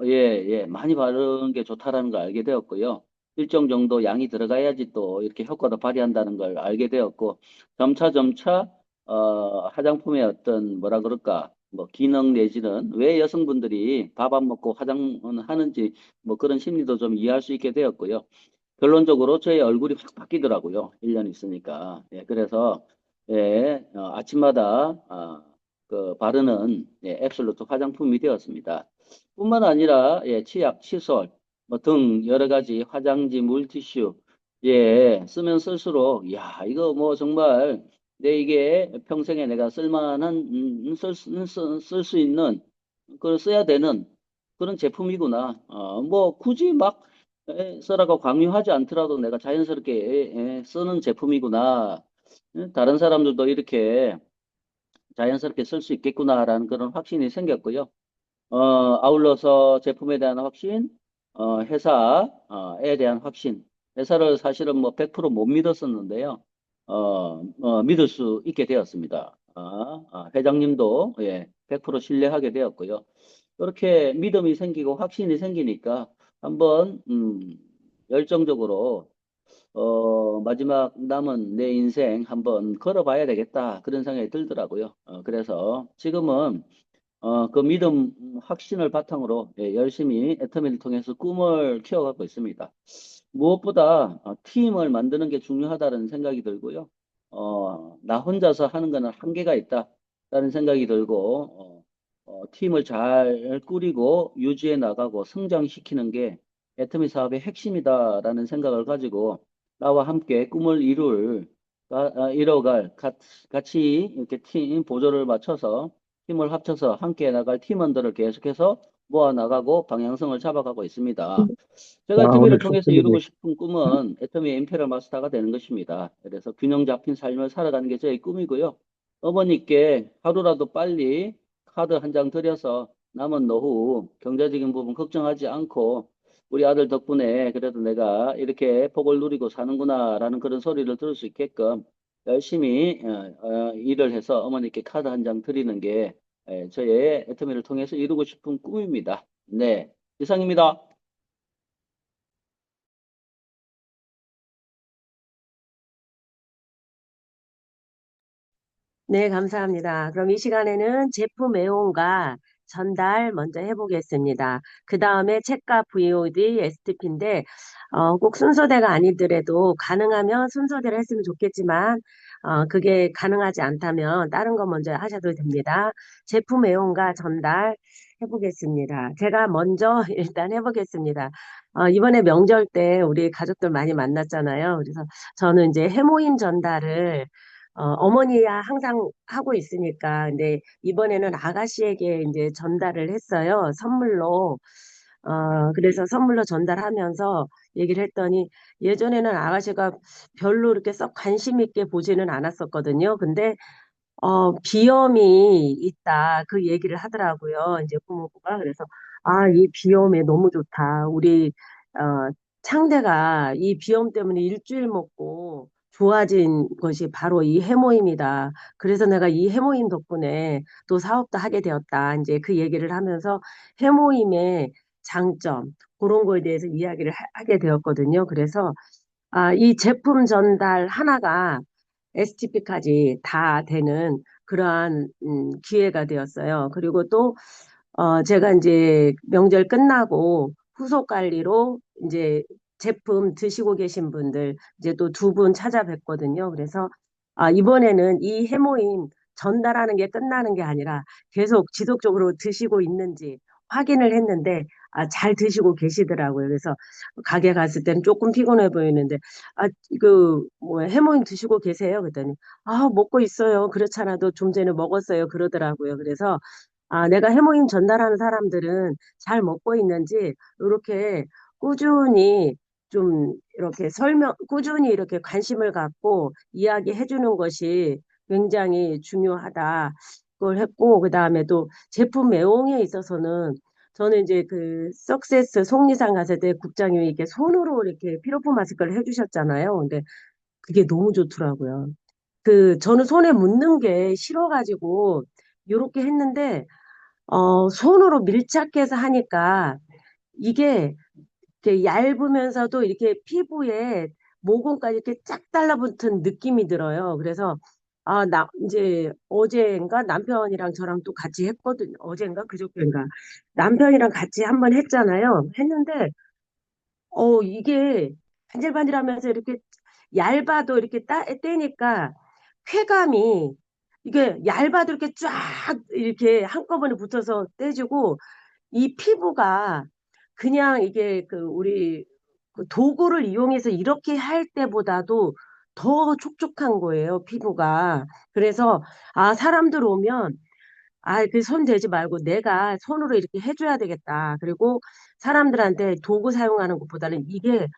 많이 바르는 게 좋다라는 걸 알게 되었고요. 일정 정도 양이 들어가야지 또 이렇게 효과도 발휘한다는 걸 알게 되었고 점차 화장품의 어떤 뭐라 그럴까 뭐 기능 내지는 왜 여성분들이 밥 안 먹고 화장을 하는지 뭐 그런 심리도 좀 이해할 수 있게 되었고요. 결론적으로 제 얼굴이 확 바뀌더라고요. 1년 있으니까. 예, 그래서 예, 아침마다 그 바르는 예, 앱솔루트 화장품이 되었습니다. 뿐만 아니라 예, 치약, 칫솔 뭐 등 여러 가지 화장지, 물티슈 예, 쓰면 쓸수록 야, 이거 뭐 정말 내 이게 평생에 내가 쓸만한 쓸 수 있는 그걸 써야 되는 그런 제품이구나. 뭐 굳이 막 써라고 강요하지 않더라도 내가 자연스럽게 쓰는 제품이구나. 다른 사람들도 이렇게 자연스럽게 쓸 수 있겠구나라는 그런 확신이 생겼고요. 아울러서 제품에 대한 확신, 회사에 대한 확신. 회사를 사실은 뭐 100%못 믿었었는데요. 믿을 수 있게 되었습니다. 회장님도 예, 100% 신뢰하게 되었고요. 그렇게 믿음이 생기고 확신이 생기니까 한번 열정적으로 마지막 남은 내 인생 한번 걸어봐야 되겠다 그런 생각이 들더라고요. 그래서 지금은 그 믿음, 확신을 바탕으로 예, 열심히 애터미를 통해서 꿈을 키워가고 있습니다. 무엇보다 팀을 만드는 게 중요하다는 생각이 들고요. 나 혼자서 하는 거는 한계가 있다라는 생각이 들고 팀을 잘 꾸리고 유지해 나가고 성장시키는 게 애터미 사업의 핵심이다라는 생각을 가지고 나와 함께 꿈을 이뤄갈 같이 이렇게 팀 보조를 맞춰서 힘을 합쳐서 함께 나갈 팀원들을 계속해서 모아 나가고 방향성을 잡아가고 있습니다. 제가 애터미를 통해서 이루고 싶은 꿈은 애터미 임페리얼 마스터가 되는 것입니다. 그래서 균형 잡힌 삶을 살아가는 게 저의 꿈이고요. 어머니께 하루라도 빨리 카드 한 장 드려서 남은 노후 경제적인 부분 걱정하지 않고 우리 아들 덕분에 그래도 내가 이렇게 복을 누리고 사는구나라는 그런 소리를 들을 수 있게끔 열심히 일을 해서 어머니께 카드 한 장 드리는 게 저의 애터미를 통해서 이루고 싶은 꿈입니다. 네, 이상입니다. 네, 감사합니다. 그럼 이 시간에는 제품 애용과 전달 먼저 해보겠습니다. 그 다음에 책과 VOD, STP인데, 꼭 순서대가 아니더라도 가능하면 순서대로 했으면 좋겠지만, 그게 가능하지 않다면 다른 거 먼저 하셔도 됩니다. 제품 애용과 전달 해보겠습니다. 제가 먼저 일단 해보겠습니다. 이번에 명절 때 우리 가족들 많이 만났잖아요. 그래서 저는 이제 해모임 전달을 어머니야 항상 하고 있으니까 근데 이번에는 아가씨에게 이제 전달을 했어요. 선물로. 그래서 선물로 전달하면서 얘기를 했더니 예전에는 아가씨가 별로 이렇게 썩 관심 있게 보지는 않았었거든요. 근데 비염이 있다. 그 얘기를 하더라고요. 이제 부모가. 그래서, 이 비염에 너무 좋다. 우리, 창대가 이 비염 때문에 일주일 먹고 좋아진 것이 바로 이 해모임이다. 그래서 내가 이 해모임 덕분에 또 사업도 하게 되었다. 이제 그 얘기를 하면서 해모임의 장점, 그런 거에 대해서 이야기를 하게 되었거든요. 그래서, 이 제품 전달 하나가 STP까지 다 되는 그러한 기회가 되었어요. 그리고 또 제가 이제 명절 끝나고 후속 관리로 이제 제품 드시고 계신 분들 이제 또 두 분 찾아뵙거든요. 그래서 이번에는 이 해모임 전달하는 게 끝나는 게 아니라 계속 지속적으로 드시고 있는지 확인을 했는데 잘 드시고 계시더라고요. 그래서 가게 갔을 때는 조금 피곤해 보이는데 뭐 해모임 드시고 계세요? 그랬더니 먹고 있어요. 그렇지 않아도 좀 전에 먹었어요. 그러더라고요. 그래서 내가 해모임 전달하는 사람들은 잘 먹고 있는지 이렇게 꾸준히 좀 이렇게 꾸준히 이렇게 관심을 갖고 이야기해 주는 것이 굉장히 중요하다. 그걸 했고, 그 다음에 또 제품 애용에 있어서는 저는 이제 그 석세스 속리산 갔을 때 국장님이 이렇게 손으로 이렇게 피로포 마스크를 해주셨잖아요. 근데 그게 너무 좋더라고요. 저는 손에 묻는 게 싫어가지고 이렇게 했는데 손으로 밀착해서 하니까 이게 이렇게 얇으면서도 이렇게 피부에 모공까지 이렇게 쫙 달라붙은 느낌이 들어요. 그래서 이제 어제인가 남편이랑 저랑 또 같이 했거든요. 어제인가 그저께인가 남편이랑 같이 한번 했잖아요. 했는데 이게 반질반질하면서 이렇게 얇아도 이렇게 떼니까 쾌감이 이게 얇아도 이렇게 쫙 이렇게 한꺼번에 붙어서 떼지고 이 피부가 그냥 이게 우리 그 도구를 이용해서 이렇게 할 때보다도 더 촉촉한 거예요, 피부가. 그래서 사람들 오면 그 손 대지 말고 내가 손으로 이렇게 해줘야 되겠다. 그리고 사람들한테 도구 사용하는 것보다는 이게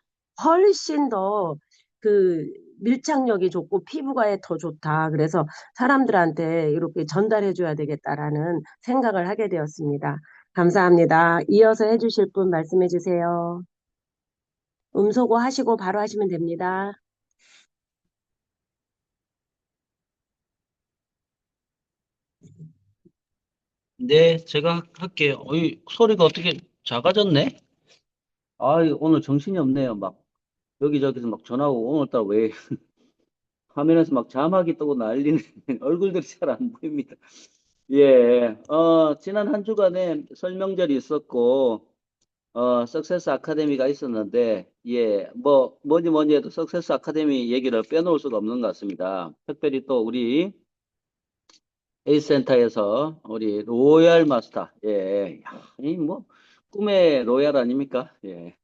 훨씬 더 그 밀착력이 좋고 피부가에 더 좋다. 그래서 사람들한테 이렇게 전달해줘야 되겠다라는 생각을 하게 되었습니다. 감사합니다. 이어서 해주실 분 말씀해 주세요. 음소거 하시고 바로 하시면 됩니다. 네, 제가 할게요. 소리가 어떻게 작아졌네? 오늘 정신이 없네요. 막 여기저기서 막 전화 오고 오늘따라 왜 화면에서 막 자막이 뜨고 난리는 얼굴들이 잘 안 보입니다. 예, 지난 한 주간에 설명절이 있었고, 석세스 아카데미가 있었는데, 예, 뭐니 해도 석세스 아카데미 얘기를 빼놓을 수가 없는 것 같습니다. 특별히 또 우리 에이센터에서 우리 로얄 마스터, 예, 야, 꿈의 로얄 아닙니까? 예.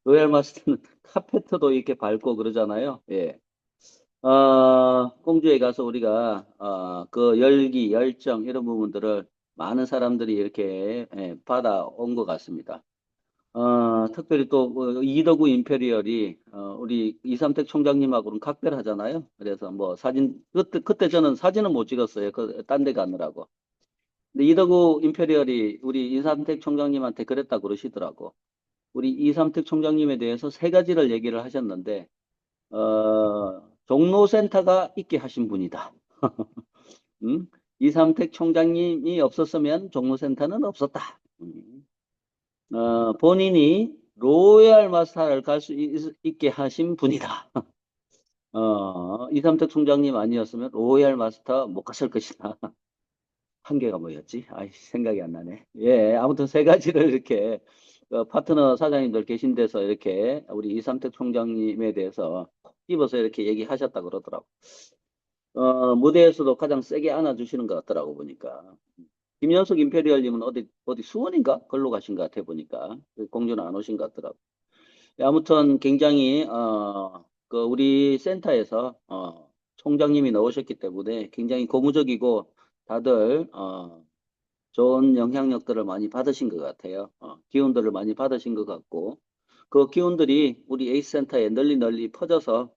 로얄 마스터는 카페트도 이렇게 밟고 그러잖아요. 예. 공주에 가서 우리가, 그 열기, 열정, 이런 부분들을 많은 사람들이 이렇게, 받아온 것 같습니다. 특별히 또, 이덕우 임페리얼이, 우리 이삼택 총장님하고는 각별하잖아요. 그래서 뭐 사진, 그때 저는 사진은 못 찍었어요. 딴 데 가느라고. 근데 이덕우 임페리얼이 우리 이삼택 총장님한테 그랬다 그러시더라고. 우리 이삼택 총장님에 대해서 세 가지를 얘기를 하셨는데, 종로센터가 있게 하신 분이다. 이삼택 총장님이 없었으면 종로센터는 없었다. 본인이 로얄 마스터를 갈 수 있게 하신 분이다. 이삼택 총장님 아니었으면 로얄 마스터 못 갔을 것이다. 한 개가 뭐였지? 생각이 안 나네. 예, 아무튼 세 가지를 이렇게 파트너 사장님들 계신 데서 이렇게 우리 이삼택 총장님에 대해서 콕 집어서 이렇게 얘기하셨다 그러더라고. 무대에서도 가장 세게 안아주시는 것 같더라고 보니까. 김현숙 임페리얼님은 어디 수원인가? 걸로 가신 것 같아 보니까. 공주는 안 오신 것 같더라고. 예, 아무튼 굉장히 그 우리 센터에서 총장님이 나오셨기 때문에 굉장히 고무적이고 다들 좋은 영향력들을 많이 받으신 것 같아요. 기운들을 많이 받으신 것 같고 그 기운들이 우리 에이스 센터에 널리 퍼져서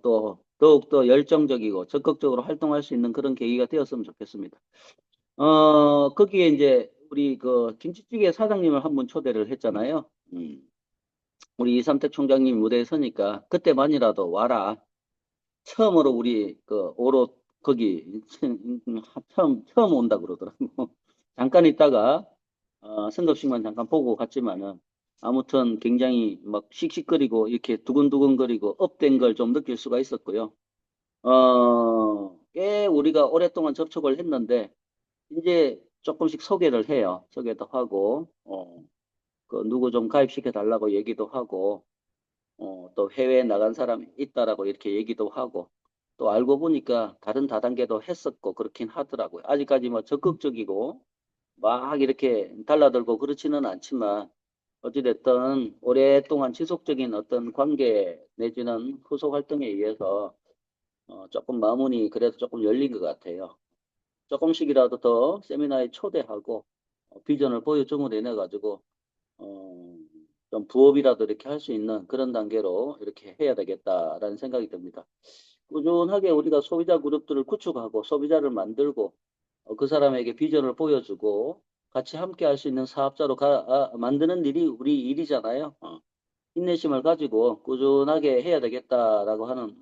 또 더욱더 열정적이고 적극적으로 활동할 수 있는 그런 계기가 되었으면 좋겠습니다. 거기에 이제 우리 그 김치찌개 사장님을 한 분 초대를 했잖아요. 우리 이삼택 총장님 무대에 서니까 그때만이라도 와라. 처음으로 우리 그 오롯 거기 처음 온다 그러더라고. 잠깐 있다가 승급식만 잠깐 보고 갔지만은 아무튼 굉장히 막 씩씩거리고 이렇게 두근두근거리고 업된 걸 좀 느낄 수가 있었고요. 꽤 우리가 오랫동안 접촉을 했는데 이제 조금씩 소개를 해요. 소개도 하고 그 누구 좀 가입시켜 달라고 얘기도 하고 또 해외에 나간 사람이 있다라고 이렇게 얘기도 하고 또 알고 보니까 다른 다단계도 했었고 그렇긴 하더라고요. 아직까지 뭐 적극적이고 막 이렇게 달라들고 그렇지는 않지만 어찌됐든 오랫동안 지속적인 어떤 관계 내지는 후속 활동에 의해서 조금 마음문이 그래도 조금 열린 것 같아요. 조금씩이라도 더 세미나에 초대하고 비전을 보여줌으로 인해 가지고 좀 부업이라도 이렇게 할 수 있는 그런 단계로 이렇게 해야 되겠다라는 생각이 듭니다. 꾸준하게 우리가 소비자 그룹들을 구축하고 소비자를 만들고 그 사람에게 비전을 보여주고 같이 함께 할 수 있는 사업자로 만드는 일이 우리 일이잖아요. 인내심을 가지고 꾸준하게 해야 되겠다라고 하는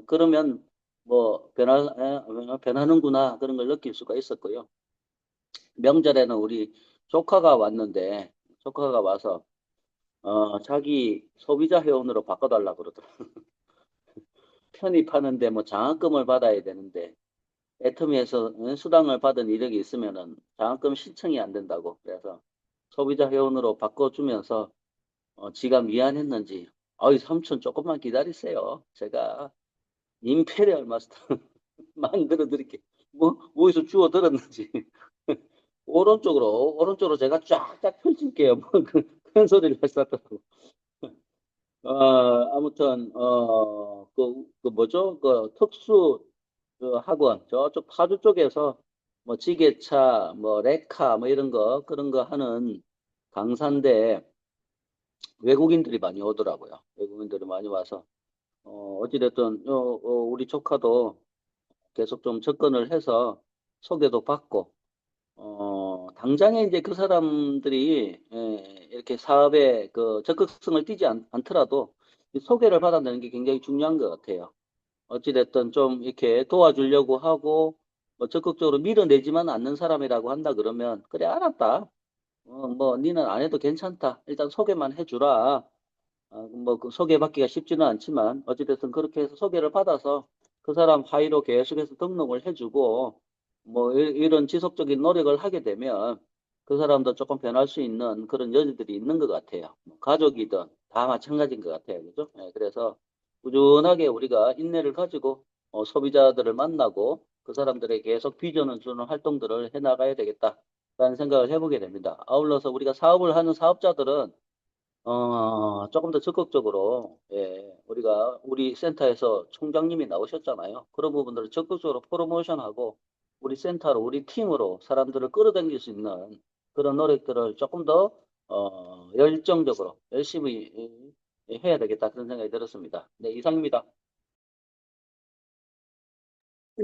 그러면 뭐 변하는구나 그런 걸 느낄 수가 있었고요. 명절에는 우리 조카가 왔는데 조카가 와서 자기 소비자 회원으로 바꿔달라 그러더라. 편입하는데 뭐 장학금을 받아야 되는데 애터미에서 수당을 받은 이력이 있으면은 장학금 신청이 안 된다고. 그래서 소비자 회원으로 바꿔주면서 지가 미안했는지 어이 삼촌 조금만 기다리세요. 제가 임페리얼 마스터 만들어 드릴게. 뭐 어디서 주워 들었는지 오른쪽으로 제가 쫙쫙 펼칠게요. 뭐 그런 소리를 했었더라고. 아무튼, 그 뭐죠? 그 특수 그 학원, 저쪽 파주 쪽에서 뭐 지게차, 뭐 레카, 뭐 이런 거, 그런 거 하는 강사인데 외국인들이 많이 오더라고요. 외국인들이 많이 와서, 어찌됐든, 우리 조카도 계속 좀 접근을 해서 소개도 받고, 당장에 이제 그 사람들이 이렇게 사업에 그 적극성을 띠지 않더라도 이 소개를 받아내는 게 굉장히 중요한 것 같아요. 어찌됐든 좀 이렇게 도와주려고 하고 뭐 적극적으로 밀어내지만 않는 사람이라고 한다 그러면 그래 알았다. 뭐 니는 안 해도 괜찮다. 일단 소개만 해주라. 뭐그 소개받기가 쉽지는 않지만 어찌됐든 그렇게 해서 소개를 받아서 그 사람 하이로 계속해서 등록을 해주고 뭐 이런 지속적인 노력을 하게 되면 그 사람도 조금 변할 수 있는 그런 여지들이 있는 것 같아요. 뭐 가족이든 다 마찬가지인 것 같아요. 그죠? 그래서 꾸준하게 우리가 인내를 가지고 소비자들을 만나고 그 사람들에게 계속 비전을 주는 활동들을 해나가야 되겠다라는 생각을 해보게 됩니다. 아울러서 우리가 사업을 하는 사업자들은 조금 더 적극적으로, 예, 우리 센터에서 총장님이 나오셨잖아요. 그런 부분들을 적극적으로 프로모션하고, 우리 센터로, 우리 팀으로 사람들을 끌어당길 수 있는 그런 노력들을 조금 더, 열정적으로, 열심히 해야 되겠다. 그런 생각이 들었습니다. 네, 이상입니다.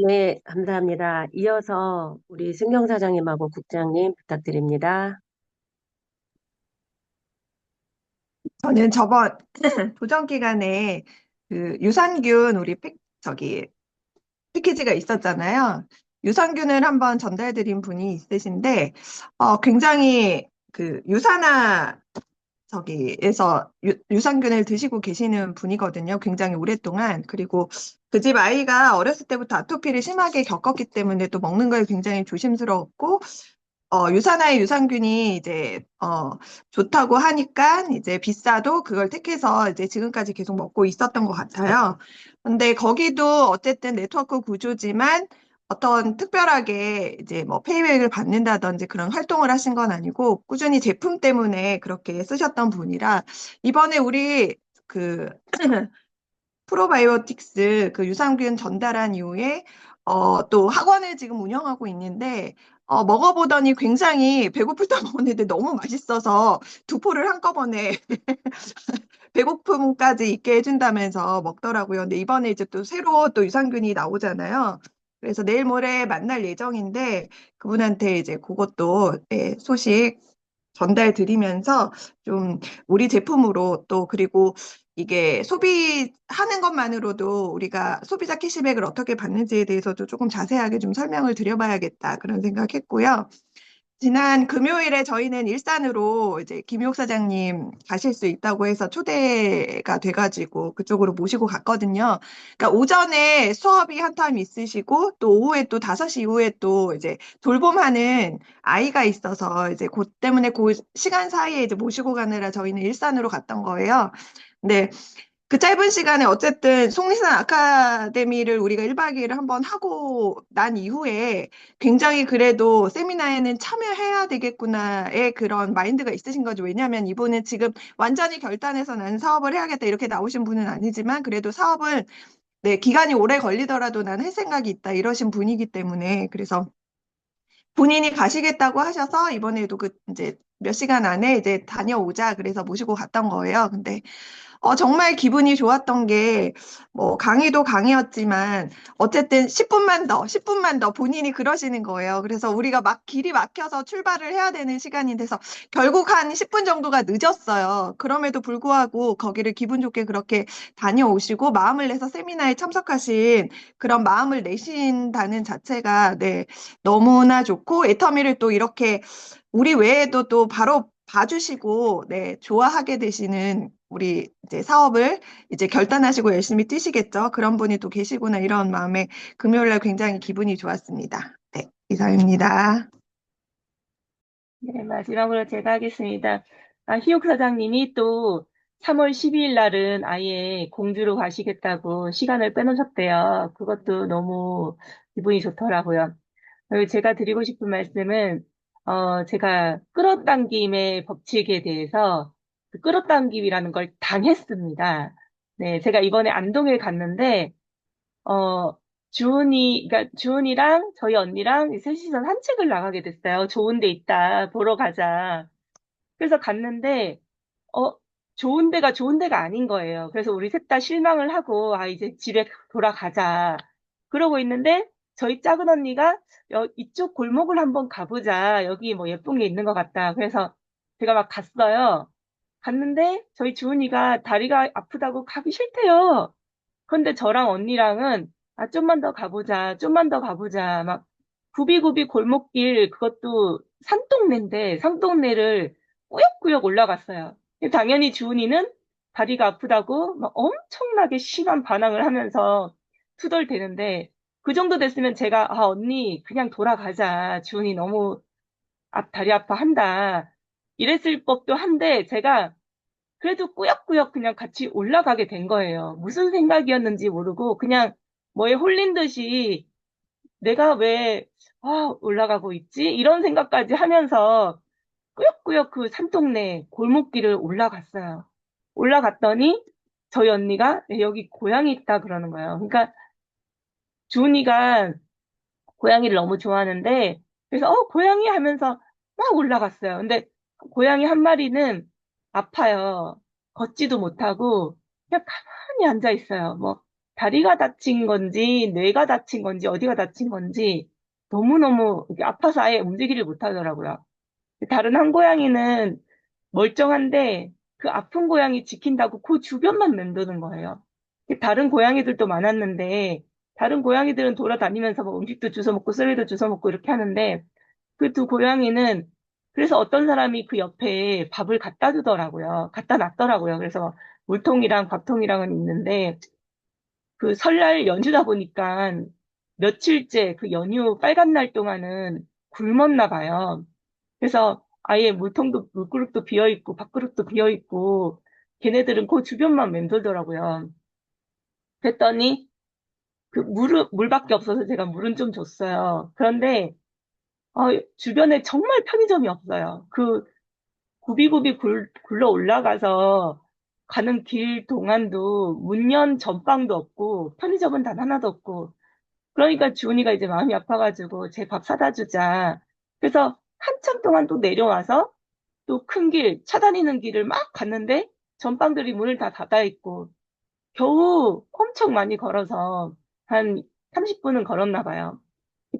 네, 감사합니다. 이어서 우리 승경 사장님하고 국장님 부탁드립니다. 저는 저번 도전 기간에 그 유산균 우리 패키지가 있었잖아요. 유산균을 한번 전달드린 분이 있으신데 굉장히 그 저기에서 유산균을 드시고 계시는 분이거든요. 굉장히 오랫동안. 그리고 그 집 아이가 어렸을 때부터 아토피를 심하게 겪었기 때문에 또 먹는 거에 굉장히 조심스러웠고 유산화의 유산균이 이제 좋다고 하니까 이제 비싸도 그걸 택해서 이제 지금까지 계속 먹고 있었던 것 같아요. 근데 거기도 어쨌든 네트워크 구조지만 어떤 특별하게 이제 뭐 페이백을 받는다든지 그런 활동을 하신 건 아니고 꾸준히 제품 때문에 그렇게 쓰셨던 분이라 이번에 우리 그 프로바이오틱스 그 유산균 전달한 이후에 또 학원을 지금 운영하고 있는데 먹어보더니 굉장히 배고플다 먹었는데 너무 맛있어서 두 포를 한꺼번에 배고픔까지 있게 해준다면서 먹더라고요. 근데 이번에 이제 또 새로 또 유산균이 나오잖아요. 그래서 내일 모레 만날 예정인데 그분한테 이제 그것도 네, 소식 전달 드리면서 좀 우리 제품으로 또 그리고 이게 소비하는 것만으로도 우리가 소비자 캐시백을 어떻게 받는지에 대해서도 조금 자세하게 좀 설명을 드려봐야겠다 그런 생각했고요. 지난 금요일에 저희는 일산으로 이제 김용 사장님 가실 수 있다고 해서 초대가 돼가지고 그쪽으로 모시고 갔거든요. 그러니까 오전에 수업이 한 타임 있으시고 또 오후에 또 5시 이후에 또 이제 돌봄하는 아이가 있어서 이제 그 때문에 그 시간 사이에 이제 모시고 가느라 저희는 일산으로 갔던 거예요. 근데 그 짧은 시간에 어쨌든 속리산 아카데미를 우리가 1박 2일을 한번 하고 난 이후에 굉장히 그래도 세미나에는 참여해야 되겠구나의 그런 마인드가 있으신 거죠. 왜냐하면 이분은 지금 완전히 결단해서 나는 사업을 해야겠다 이렇게 나오신 분은 아니지만 그래도 사업을 네, 기간이 오래 걸리더라도 나는 할 생각이 있다 이러신 분이기 때문에 그래서 본인이 가시겠다고 하셔서 이번에도 그 이제 몇 시간 안에 이제 다녀오자 그래서 모시고 갔던 거예요. 근데 정말 기분이 좋았던 게, 뭐, 강의도 강의였지만, 어쨌든 10분만 더 본인이 그러시는 거예요. 그래서 우리가 막 길이 막혀서 출발을 해야 되는 시간이 돼서, 결국 한 10분 정도가 늦었어요. 그럼에도 불구하고 거기를 기분 좋게 그렇게 다녀오시고, 마음을 내서 세미나에 참석하신 그런 마음을 내신다는 자체가, 네, 너무나 좋고, 애터미를 또 이렇게 우리 외에도 또 바로 봐주시고, 네, 좋아하게 되시는 우리 이제 사업을 이제 결단하시고 열심히 뛰시겠죠. 그런 분이 또 계시구나 이런 마음에 금요일날 굉장히 기분이 좋았습니다. 네, 이상입니다. 네, 마지막으로 제가 하겠습니다. 희옥 사장님이 또 3월 12일 날은 아예 공주로 가시겠다고 시간을 빼놓으셨대요. 그것도 너무 기분이 좋더라고요. 그리고 제가 드리고 싶은 말씀은, 제가 끌어당김의 법칙에 대해서 그 끌어당김이라는 걸 당했습니다. 네, 제가 이번에 안동에 갔는데, 어, 그러니까 주은이랑 저희 언니랑 셋이서 산책을 나가게 됐어요. 좋은 데 있다, 보러 가자. 그래서 갔는데, 어, 좋은 데가 아닌 거예요. 그래서 우리 셋 다 실망을 하고, 이제 집에 돌아가자. 그러고 있는데, 저희 작은 언니가, 이쪽 골목을 한번 가보자. 여기 뭐 예쁜 게 있는 것 같다. 그래서 제가 막 갔어요. 갔는데, 저희 주은이가 다리가 아프다고 가기 싫대요. 근데 저랑 언니랑은, 좀만 더 가보자. 좀만 더 가보자. 막, 굽이굽이 골목길, 그것도 산동네인데, 산동네를 꾸역꾸역 올라갔어요. 당연히 주은이는 다리가 아프다고 막 엄청나게 심한 반항을 하면서 투덜대는데 그 정도 됐으면 제가 언니 그냥 돌아가자. 주은이 너무 다리 아파한다. 이랬을 법도 한데 제가 그래도 꾸역꾸역 그냥 같이 올라가게 된 거예요. 무슨 생각이었는지 모르고 그냥 뭐에 홀린 듯이 내가 왜 올라가고 있지? 이런 생각까지 하면서 꾸역꾸역 그 산동네 골목길을 올라갔어요. 올라갔더니 저희 언니가 여기 고양이 있다 그러는 거예요. 그러니까 주은이가 고양이를 너무 좋아하는데 그래서 고양이 하면서 막 올라갔어요. 근데 고양이 한 마리는 아파요. 걷지도 못하고 그냥 가만히 앉아 있어요. 뭐 다리가 다친 건지 뇌가 다친 건지 어디가 다친 건지 너무너무 이렇게 아파서 아예 움직이를 못하더라고요. 다른 한 고양이는 멀쩡한데 그 아픈 고양이 지킨다고 그 주변만 맴도는 거예요. 다른 고양이들도 많았는데 다른 고양이들은 돌아다니면서 뭐 음식도 주워 먹고 쓰레기도 주워 먹고 이렇게 하는데 그 두 고양이는 그래서 어떤 사람이 그 옆에 밥을 갖다 주더라고요. 갖다 놨더라고요. 그래서 물통이랑 밥통이랑은 있는데 그 설날 연휴다 보니까 며칠째 그 연휴 빨간 날 동안은 굶었나 봐요. 그래서 아예 물그릇도 비어 있고 밥그릇도 비어 있고 걔네들은 그 주변만 맴돌더라고요. 그랬더니 물밖에 없어서 제가 물은 좀 줬어요. 그런데, 주변에 정말 편의점이 없어요. 굽이굽이 굴러 올라가서 가는 길 동안도 문연 전빵도 없고, 편의점은 단 하나도 없고, 그러니까 주은이가 이제 마음이 아파가지고 제 밥 사다 주자. 그래서 한참 동안 또 내려와서 또 큰 길, 차 다니는 길을 막 갔는데 전빵들이 문을 다 닫아 있고 겨우 엄청 많이 걸어서 한 30분은 걸었나 봐요.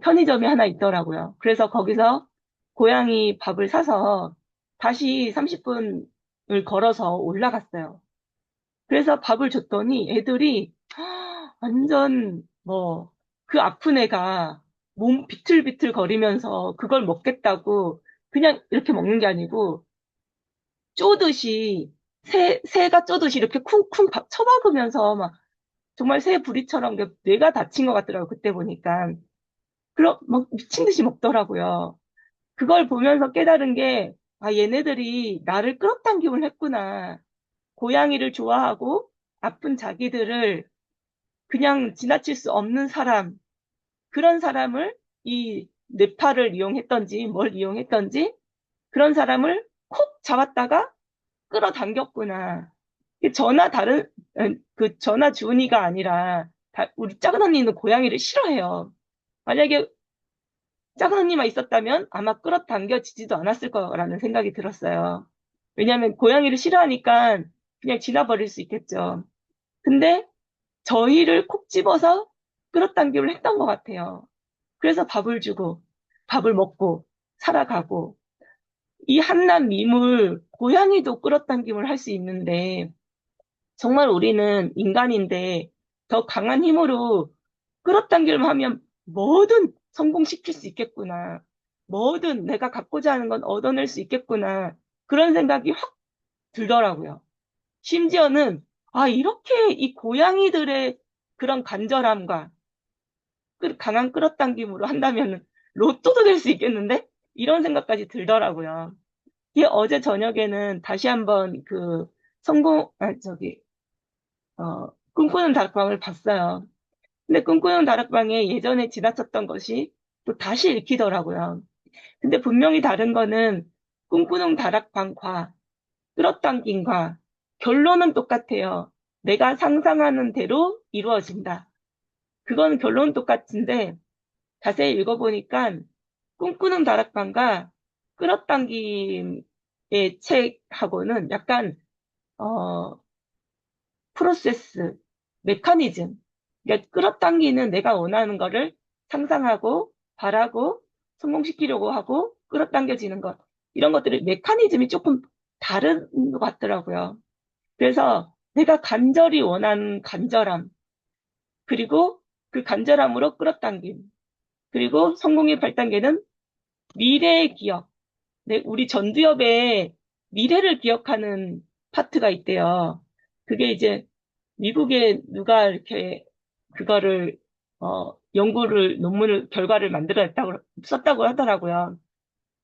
편의점이 하나 있더라고요. 그래서 거기서 고양이 밥을 사서 다시 30분을 걸어서 올라갔어요. 그래서 밥을 줬더니 애들이 완전 뭐 그 아픈 애가 몸 비틀비틀 거리면서 그걸 먹겠다고 그냥 이렇게 먹는 게 아니고 쪼듯이 새가 쪼듯이 이렇게 쿵쿵 쳐박으면서 막 정말 새 부리처럼 뇌가 다친 것 같더라고요. 그때 보니까. 그럼 막 미친 듯이 먹더라고요. 그걸 보면서 깨달은 게 얘네들이 나를 끌어당김을 했구나. 고양이를 좋아하고 아픈 자기들을 그냥 지나칠 수 없는 사람, 그런 사람을 이 뇌파를 이용했던지 뭘 이용했던지 그런 사람을 콕 잡았다가 끌어당겼구나. 저나 주은이가 아니라 우리 작은 언니는 고양이를 싫어해요. 만약에 작은 언니만 있었다면 아마 끌어당겨지지도 않았을 거라는 생각이 들었어요. 왜냐하면 고양이를 싫어하니까 그냥 지나버릴 수 있겠죠. 근데 저희를 콕 집어서 끌어당김을 했던 것 같아요. 그래서 밥을 주고, 밥을 먹고, 살아가고, 이 한낱 미물, 고양이도 끌어당김을 할 수 있는데, 정말 우리는 인간인데, 더 강한 힘으로 끌어당기기만 하면 뭐든 성공시킬 수 있겠구나. 뭐든 내가 갖고자 하는 건 얻어낼 수 있겠구나. 그런 생각이 확 들더라고요. 심지어는, 이렇게 이 고양이들의 그런 간절함과 강한 끌어당김으로 한다면 로또도 될 수 있겠는데? 이런 생각까지 들더라고요. 이게 어제 저녁에는 다시 한번 꿈꾸는 다락방을 봤어요. 근데 꿈꾸는 다락방에 예전에 지나쳤던 것이 또 다시 읽히더라고요. 근데 분명히 다른 거는 꿈꾸는 다락방과 끌어당김과 결론은 똑같아요. 내가 상상하는 대로 이루어진다. 그건 결론은 똑같은데 자세히 읽어보니까 꿈꾸는 다락방과 끌어당김의 책하고는 약간 어, 프로세스, 메커니즘. 그러니까 끌어당기는 내가 원하는 거를 상상하고 바라고 성공시키려고 하고 끌어당겨지는 것. 이런 것들의 메커니즘이 조금 다른 것 같더라고요. 그래서 내가 간절히 원하는 간절함, 그리고 그 간절함으로 끌어당김, 그리고 성공의 8단계는 미래의 기억. 네, 우리 전두엽에 미래를 기억하는 파트가 있대요. 그게 이제 미국에 누가 이렇게 그거를 결과를 썼다고 하더라고요.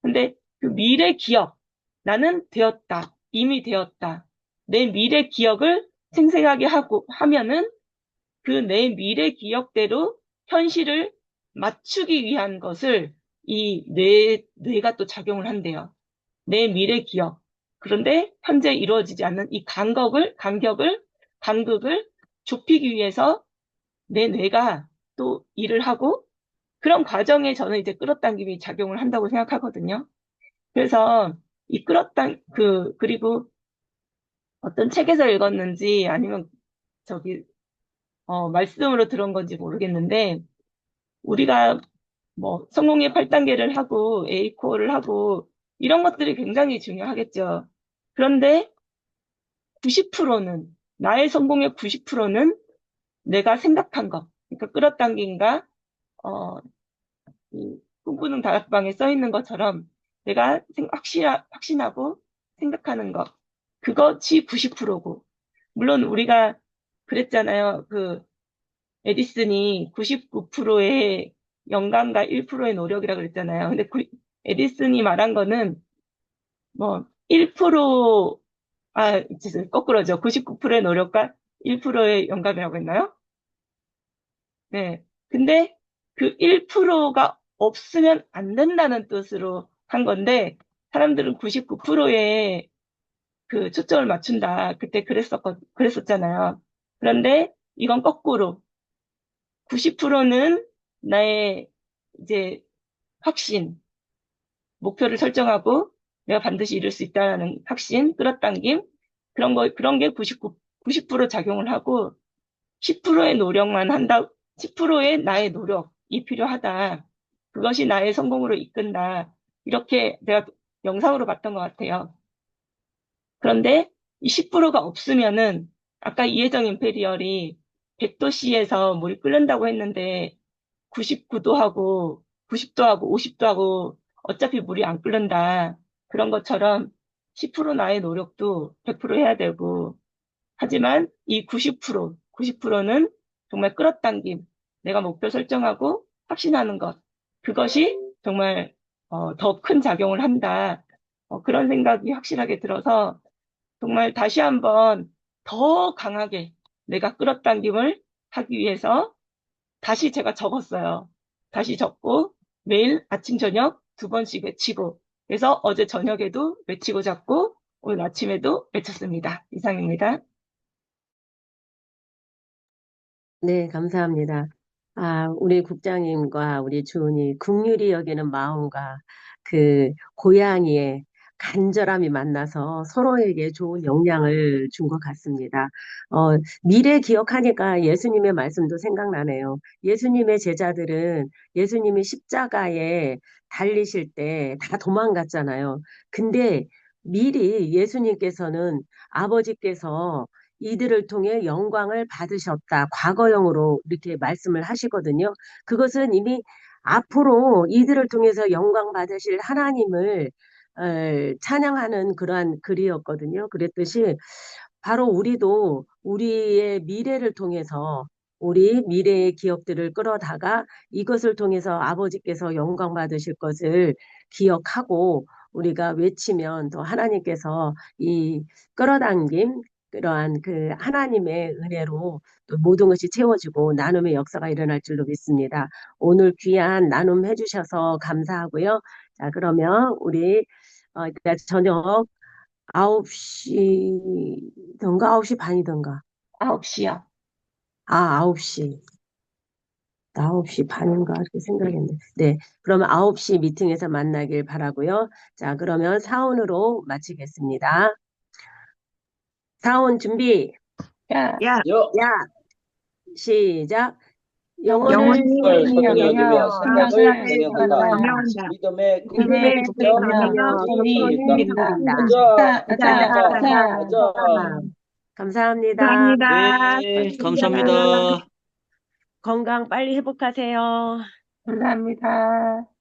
근데 그 미래 기억, 나는 되었다, 이미 되었다. 내 미래 기억을 생생하게 하면은 그 내 미래 기억대로 현실을 맞추기 위한 것을 이 뇌가 또 작용을 한대요. 내 미래 기억. 그런데 현재 이루어지지 않는 이 간극을 좁히기 위해서 내 뇌가 또 일을 하고 그런 과정에 저는 이제 끌어당김이 작용을 한다고 생각하거든요. 그래서 그리고 어떤 책에서 읽었는지 아니면 저기, 말씀으로 들은 건지 모르겠는데, 우리가 뭐 성공의 8단계를 하고 A코어를 하고 이런 것들이 굉장히 중요하겠죠. 그런데 90%는 나의 성공의 90%는 내가 생각한 것, 그러니까 끌어당김과 어, 이 꿈꾸는 다락방에 써 있는 것처럼 내가 확신하고 생각하는 것, 그것이 90%고 물론 우리가 그랬잖아요. 에디슨이 99%의 영감과 1%의 노력이라 그랬잖아요. 근데 에디슨이 말한 거는 뭐 1%, 거꾸로죠. 99%의 노력과 1%의 영감이라고 했나요? 네. 근데 그 1%가 없으면 안 된다는 뜻으로 한 건데, 사람들은 99%에 그 초점을 맞춘다. 그때 그랬었잖아요. 그런데 이건 거꾸로 90%는 나의 이제 확신, 목표를 설정하고 내가 반드시 이룰 수 있다는 확신, 끌어당김, 그런 게 90% 작용을 하고 10%의 노력만 한다, 10%의 나의 노력이 필요하다. 그것이 나의 성공으로 이끈다. 이렇게 내가 영상으로 봤던 것 같아요. 그런데 이 10%가 없으면은 아까 이혜정 임페리얼이 100도씨에서 물이 끓는다고 했는데 99도 하고 90도 하고 50도 하고 어차피 물이 안 끓는다. 그런 것처럼 10% 나의 노력도 100% 해야 되고 하지만 이 90%는 정말 끌어당김, 내가 목표 설정하고 확신하는 것, 그것이 정말 더 큰 작용을 한다. 그런 생각이 확실하게 들어서 정말 다시 한번 더 강하게 내가 끌어당김을 하기 위해서 다시 제가 적었어요. 다시 적고 매일 아침 저녁 2번씩 외치고 그래서 어제 저녁에도 외치고 잡고 오늘 아침에도 외쳤습니다. 이상입니다. 네, 감사합니다. 아, 우리 국장님과 우리 주은이 국률이 여기는 마음과 그 고양이의 간절함이 만나서 서로에게 좋은 영향을 준 것 같습니다. 미래 기억하니까 예수님의 말씀도 생각나네요. 예수님의 제자들은 예수님이 십자가에 달리실 때 다 도망갔잖아요. 근데 미리 예수님께서는 아버지께서 이들을 통해 영광을 받으셨다. 과거형으로 이렇게 말씀을 하시거든요. 그것은 이미 앞으로 이들을 통해서 영광 받으실 하나님을 찬양하는 그러한 글이었거든요. 그랬듯이 바로 우리도 우리의 미래를 통해서 우리 미래의 기억들을 끌어다가 이것을 통해서 아버지께서 영광 받으실 것을 기억하고 우리가 외치면 더 하나님께서 이 끌어당김 그러한 그 하나님의 은혜로 또 모든 것이 채워지고 나눔의 역사가 일어날 줄로 믿습니다. 오늘 귀한 나눔 해주셔서 감사하고요. 자, 그러면 우리 이따 저녁 9시던가 9시 반이던가 9시요. 9시 9시 반인가 이렇게 생각했네. 네, 그러면 9시 미팅에서 만나길 바라고요. 자, 그러면 사원으로 마치겠습니다. 사원 준비. 야, 야, 여, 야, 시작. 영혼을 영혼이 영혼을 을 소중히 소중히 여기며 여기며 생각을 생각을 생각을 경영한다. 경영한다. 경영한다. 믿음의 믿음의 믿음의 국리를 국을 지켜 지키며 지키며 손이 손이 서는다. 서는다. 인물입니다. 가자, 가자, 자, 가자, 가자, 가자. 자. 가자. 감사합니다. 감사합니다. 네, 감사합니다. 감사합니다. 건강 빨리 회복하세요. 감사합니다.